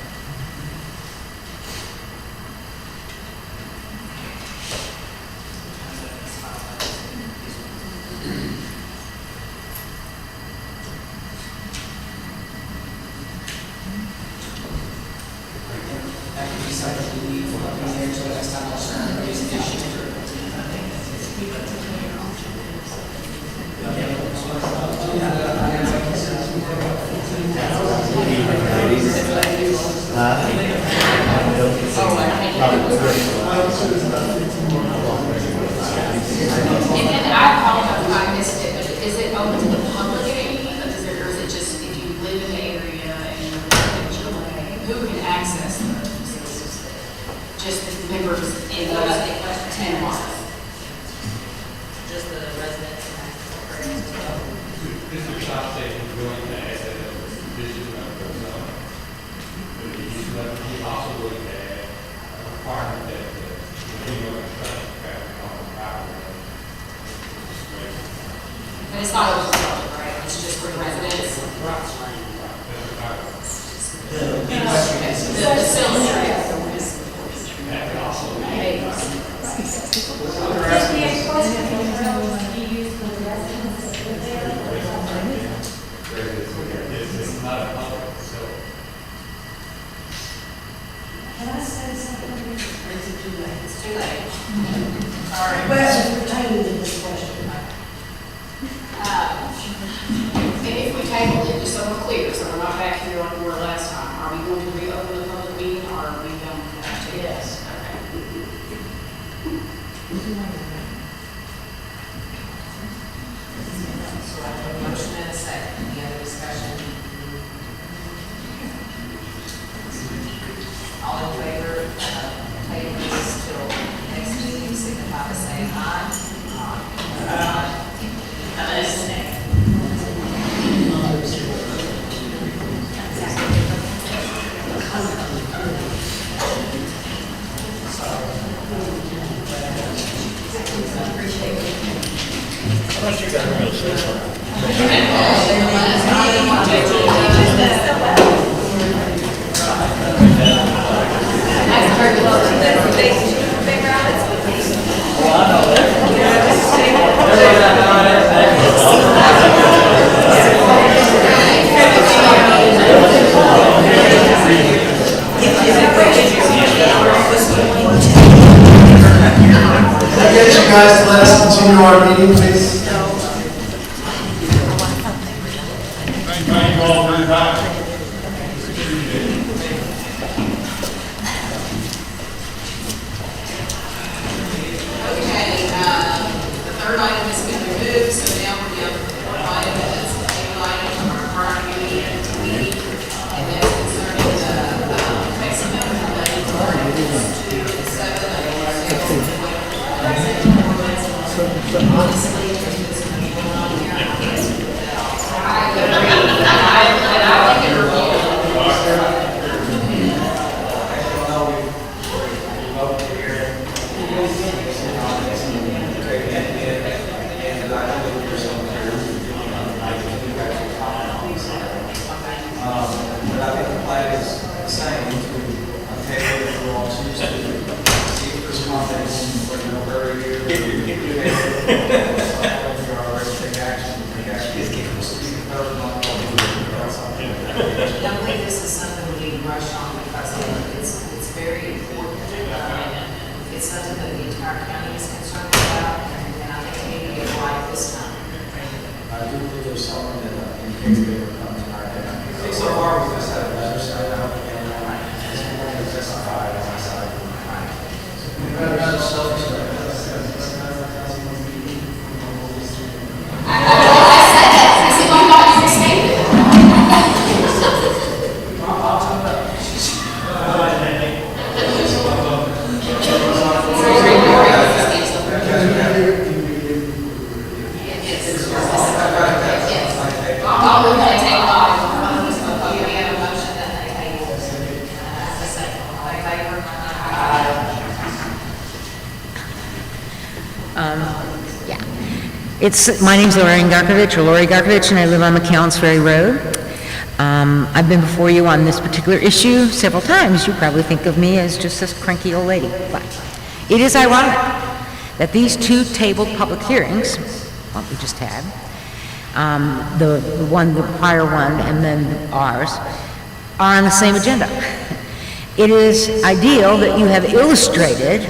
That could be something we need for the next so next time I'll start raising issues. And then I apologize if I missed it, but is it open to the public at any point, or is it just if you live in the area and who can access those? Just the members in those 10 miles? Just the residents and access as well. Mr. Shopstate is willing to add that as a condition of the zone. But he's also willing to add a requirement that anyone construction traffic on the property. But it's not open to the public, right? It's just for the residents? The facility. It's not a public facility. Can I say something? It's too late. Sorry. Question pertaining to this question. And if we table it, just so we're clear, so we're not back here like we were last time, are we going to reopen the public meeting, or are we going to have to? Yes. Okay. So I have a motion and a second. Any other discussion? All in favor of tabling this till next meeting, signify by saying aye. Aye. Opposed, nay. Can I get you guys to let us continue our meeting, please? Thank you all very much. Okay, the third item has been removed, so now we have one item that's a table item from our prior meeting, and that's concerning the text amendment related to Articles 2 and 7 of the honestly, there's been so much going on here. I can't do that. I think it reviewed. But I think the plan is the same, to table it for all Tuesday, see if there's confidence, for no hurry here. You're already take action, speak heard, not I don't believe this is something we need to rush on because it's very important. It's something that the entire county is concerned about, and I think we need to get it right this time. I do believe there's someone that indicated they were coming tonight. So far, we just had a letter set up, and this morning was testified on my side. My name's Lorraine Garkovich, or Lori Garkovich, and I live on McCown's Ferry Road. I've been before you on this particular issue several times. You probably think of me as just this cranky old lady, but it is ironic that these two tabled public hearings, what we just had, the prior one, and then ours, are on the same agenda. It is ideal that you have illustrated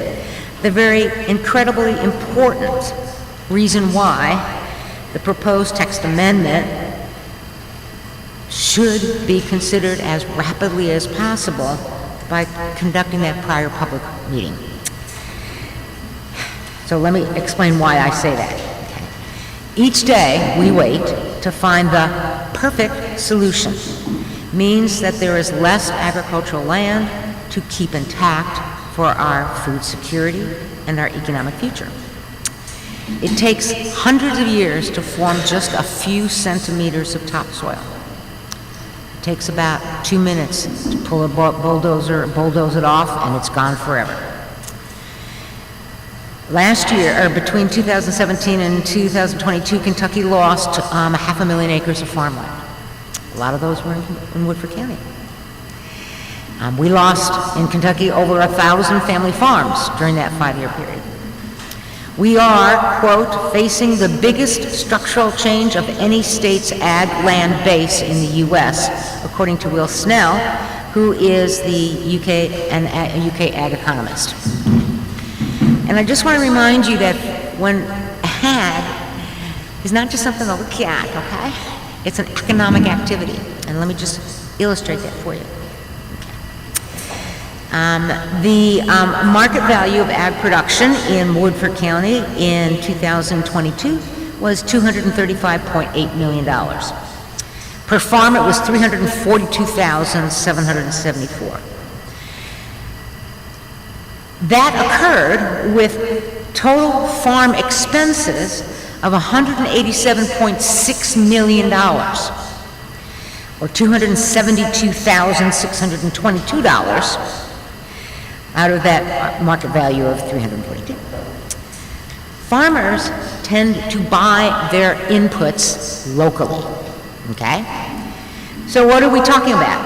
the very incredibly important reason why the proposed text amendment should be considered as rapidly as possible by conducting that prior public meeting. So let me explain why I say that. Okay. Each day we wait to find the perfect solution. Means that there is less agricultural land to keep intact for our food security and our economic future. It takes hundreds of years to form just a few centimeters of topsoil. It takes about 2 minutes to pull a bulldoze it off, and it's gone forever. Last year, or between 2017 and 2022, Kentucky lost 500,000 acres of farmland. A lot of those were in Woodford County. We lost in Kentucky over 1,000 family farms during that 5-year period. We are, quote, facing the biggest structural change of any state's ag land base in the U.S., according to Will Snell, who is the UK ag economist. And I just want to remind you that when ag is not just something to look at, okay? It's an economic activity. And let me just illustrate that for you. The market value of ag production in Woodford County in 2022 was $235.8 million. Per farm, it was $342,774. That occurred with total farm expenses of $187.6 million, or $272,622 out of that market value of 342. Farmers tend to buy their inputs locally, okay? So what are we talking about?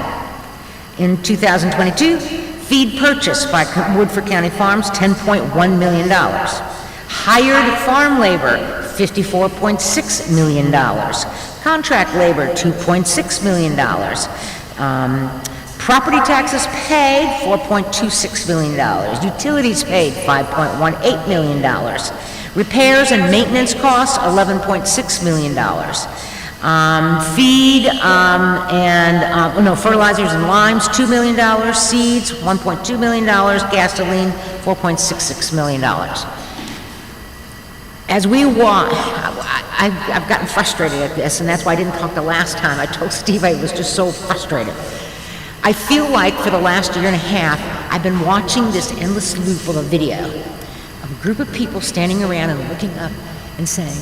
In 2022, feed purchase by Woodford County Farms, $10.1 million. Hired farm labor, $54.6 million. Contract labor, $2.6 million. Property taxes paid, $4.26 million. Utilities paid, $5.18 million. Repairs and maintenance costs, $11.6 million. Fertilizers and limes, $2 million. Seeds, $1.2 million. Gasoline, $4.66 million. As we walk, I've gotten frustrated at this, and that's why I didn't talk the last time. I told Steve I was just so frustrated. I feel like for the last year and a half, I've been watching this endless loop of a video of a group of people standing around and looking up and saying,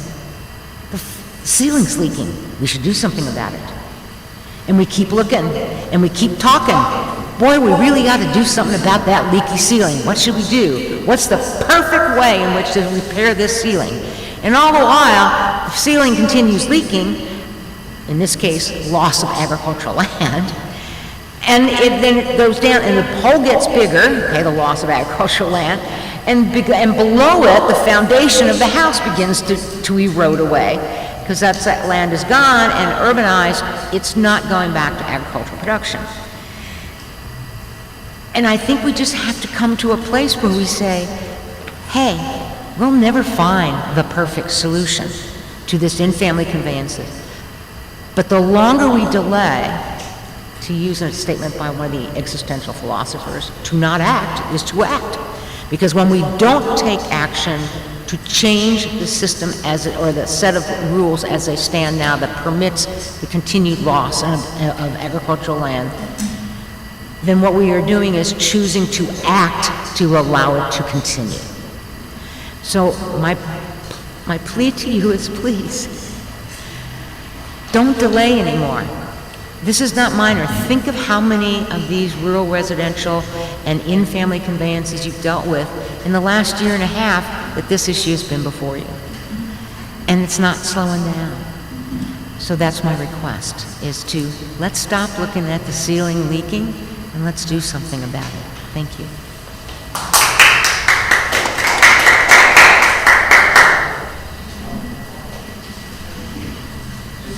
the ceiling's leaking, we should do something about it. And we keep looking, and we keep talking. Boy, we really got to do something about that leaky ceiling. What should we do? What's the perfect way in which to repair this ceiling? And all the while, the ceiling continues leaking, in this case, loss of agricultural land, and then it goes down, and the hole gets bigger, okay, the loss of agricultural land, and below it, the foundation of the house begins to erode away, because that land is gone and urbanized, it's not going back to agricultural production. And I think we just have to come to a place where we say, hey, we'll never find the perfect solution to this in-family conveyances. But the longer we delay, to use a statement by one of the existential philosophers, to not act is to act. Because when we don't take action to change the system or the set of rules as they stand now that permits the continued loss of agricultural land, then what we are doing is choosing to act to allow it to continue. So my plea to you is, please, don't delay anymore. This is not minor. Think of how many of these rural residential and in-family conveyances you've dealt with in the last year and a half that this issue has been before you. And it's not slowing down. So that's my request, is to let's stop looking at the ceiling leaking and let's do something about it. Thank you.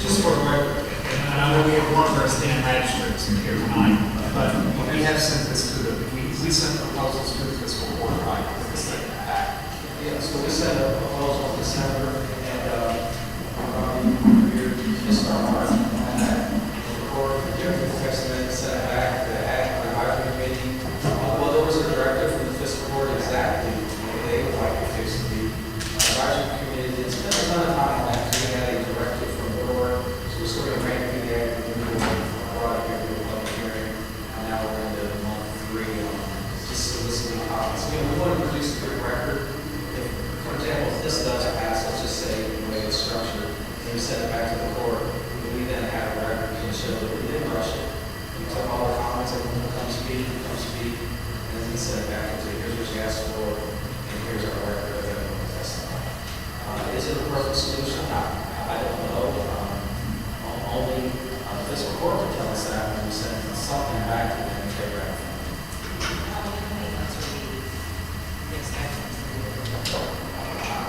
Just for the record, and I know we have one of our stand magistrates here tonight, but when we have sent this to we sent proposals to the fiscal court, right, with the state act. Yeah, so we sent a proposal in December, and we're just starting on that. The court, the text amendment sent it back to the advisory committee. Well, there was a directive from the fiscal court exactly what they would like to fix the advisory committee. Didn't spend a ton of time on that, because we had a directive from the board. So we're sort of ran through the act, and we brought it here to a public hearing, and now we're into month 3 on just soliciting comments. We want to produce a good record. If, for example, if this does pass, let's just say the way it's structured, and we send it back to the court, we then have a record to show that we didn't rush it. We took all the comments, everyone will come speak, and then we send it back and say, here's what you asked for, and here's our record of everyone testifying. Is it a perfect solution? I don't know. Only the fiscal court can tell us that when we send something back to them if they ratify.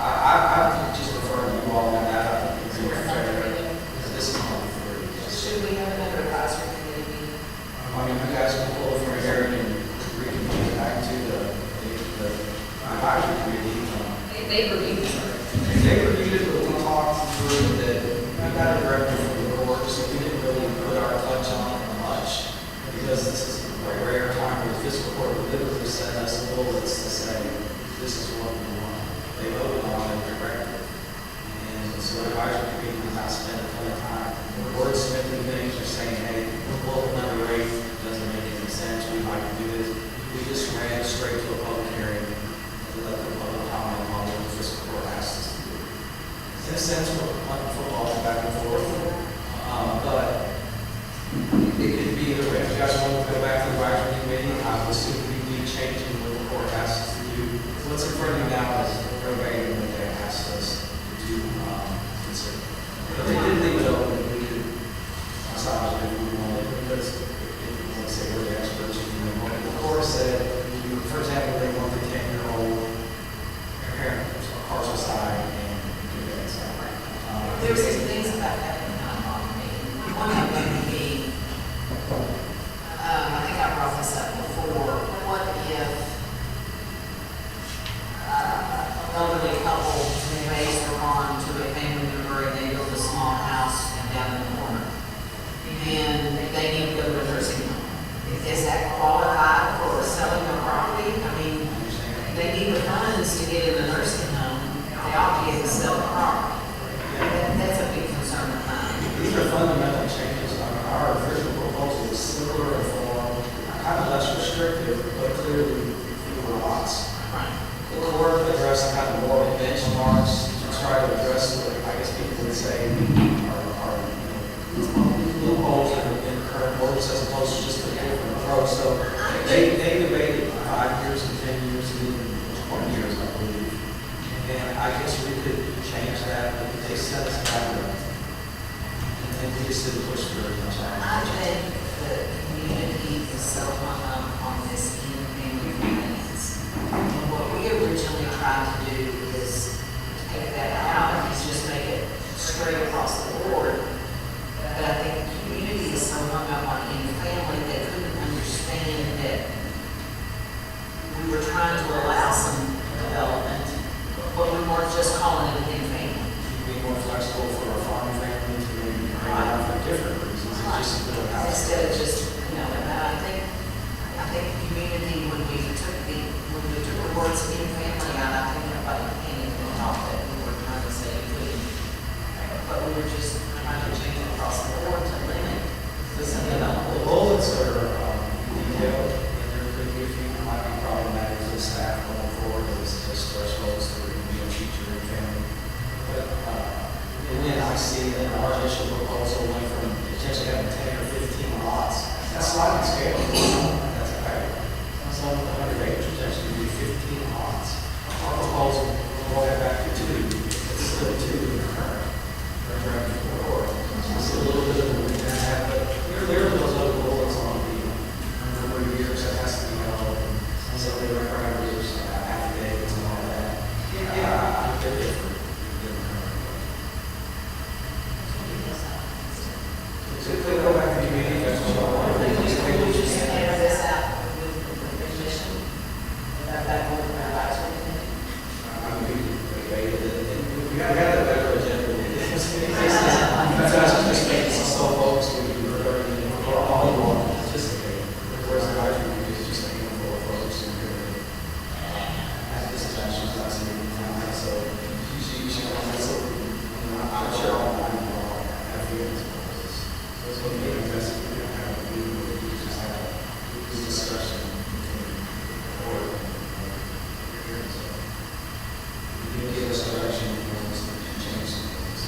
I just prefer you all on that. I think it's more fair, because this is only 3. Should we have another advisory committee meeting? I mean, you guys can pull it from here and reconvene it back to the advisory committee. They reviewed it. They reviewed it, but we talked through that we got a directive from the court, so we didn't really put our touch on it much, because this is a rare time where the fiscal court would literally send us bullets to say, this is what we want. They voted on it directly. And so the advisory committee did not spend a ton of time wordsmithing things or saying, hey, bullet number 8 doesn't make any sense, we might do this. We just ran straight to a public hearing to let the public comment on what the fiscal court asked us to do. In a sense, we're playing football back and forth, but it could be either way. If you guys want to go back to the advisory committee, I would assume we'd be changing what the court asks us to do. What's in front of you now is verbatim what they asked think we just didn't push very much on it. I think the community is so hung up on this in-family residence. And what we originally tried to do is take that out, is just make it straight across the board. But I think the community is so hung up on in-family, they couldn't understand that we were trying to allow some development, but we weren't just calling it in-family. Be more flexible for our farm family to maybe bring it out for different reasons, and just build a house. Instead of just, and I think the community, when we took the words in-family out, I think everybody panicked and thought that we were trying to say you couldn't. But we were just trying to change it across the board to limit some development. The bullets are detailed, and there could be a few that might be problematic for the staff going forward, as thresholds that are going to be a feature in family. But, and then I see that our initial proposal went from potentially having 10 or 15 lots. That's sliding scale. That's okay. That's only 100 acres, potentially be 15 lots. Our proposal, we'll go back to 2. It's still 2 in the current corridor. So it's a little bit of a week and a half, but there are those other bullets on the number of years that has to be held. So there are parameters, affidavits and all that. Yeah, they're different. So if we go back to community, that's what We just add this out with the commission, that board advisory committee. We had a better agenda. That's just making us so focused, we were already, all we want to participate. Whereas the advisory committee is just a handful of folks who could, this is actually last meeting time, so you should come, so, I'm sure all of you all have feelings about this. So it's going to be invested, we don't have a meeting, where we just have this discussion. Or, so, you give us direction, you want us to change some things.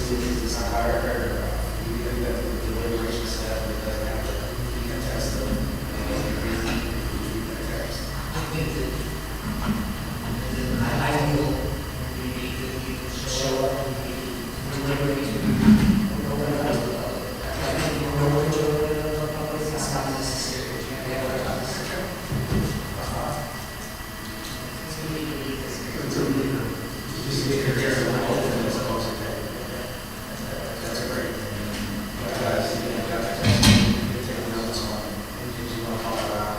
this entire paragraph. We leave that to the deliberation staff, but it doesn't have to be contested. And we can text. I think that, I feel we need to show up and be deliberate. That's not necessary. That's great. Guys, you got that. Take notes on anything you want to talk about.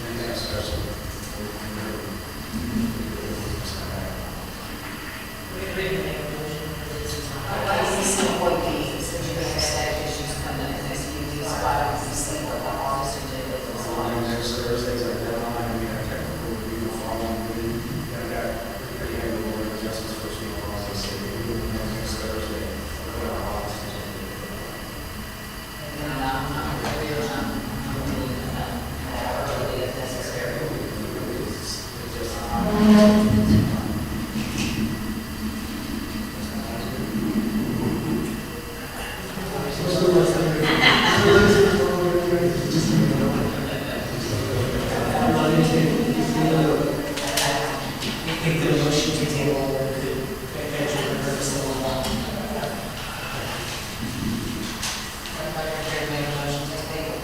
And that's special. I'd like to see what the, since you're gonna have staff issues coming in the next few weeks, why don't we see what the officer did with those lines? Next Thursday's our deadline, we have technical review following the meeting. Got pretty heavy board adjustments for speed laws, I say, we do it next Thursday. Put our officers on the And I'm really, early if necessary. Make the motion to table the eventual purpose of the law. Everybody prepared to make a motion to table?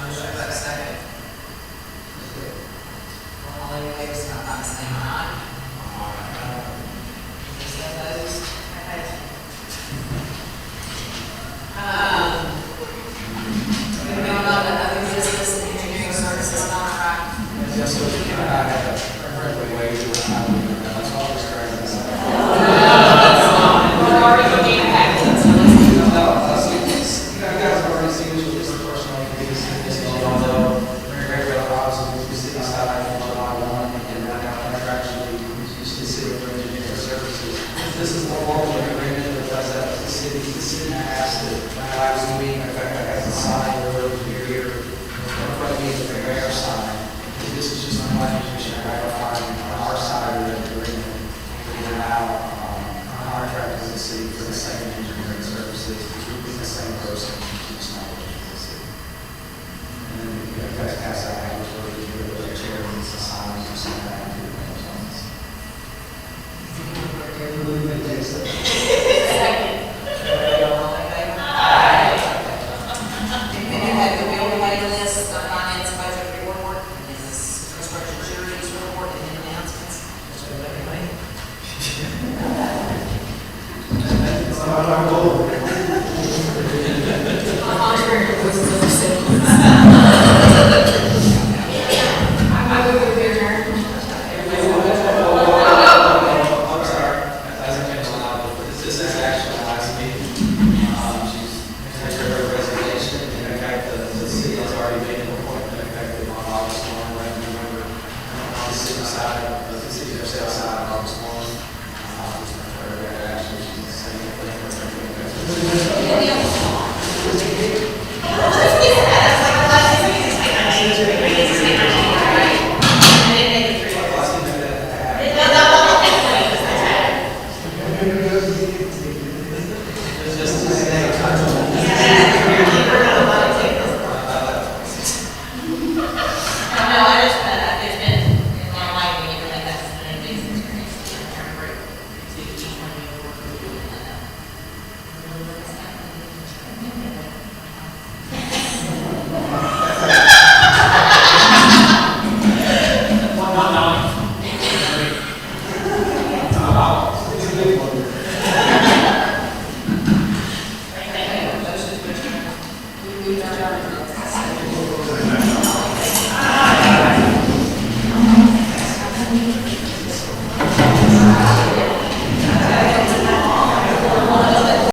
Motion by second. All in favor, signify by saying aye. Opposed? Moving on to other business and engineering services contract. Just so I have a way to, that's all this crazy. We're already looking at that, so let's do it. You guys have already seen this with just the personal this is all though, very obviously, the city side on July 1, and right now, we're actually using the city for engineering services. This is the formal agreement that does that with the city has to, last meeting, in fact, I have a sign over here, in front of me, the mayor sign. This is just a plan we should ratify on our side of the agreement. We are now contracting with the city for the same engineering services, with the same person, it's not working for the city. And then you guys pass that out, where the chair needs to sign, you sign that to the mayor's office. Second. All in favor? Aye. And then you have the building waiting list, the finance budget report, and this construction sureties report, and then announcements. Contrary to voices of the city. I move with your turn. I'm sorry, as I mentioned, this is actually the last meeting. She's tendered her resignation, and in fact, the city has already made an appointment effective on August 1, right, remember, on the city side, the city or sales side, August 1. Actually, she's the same We adjourn.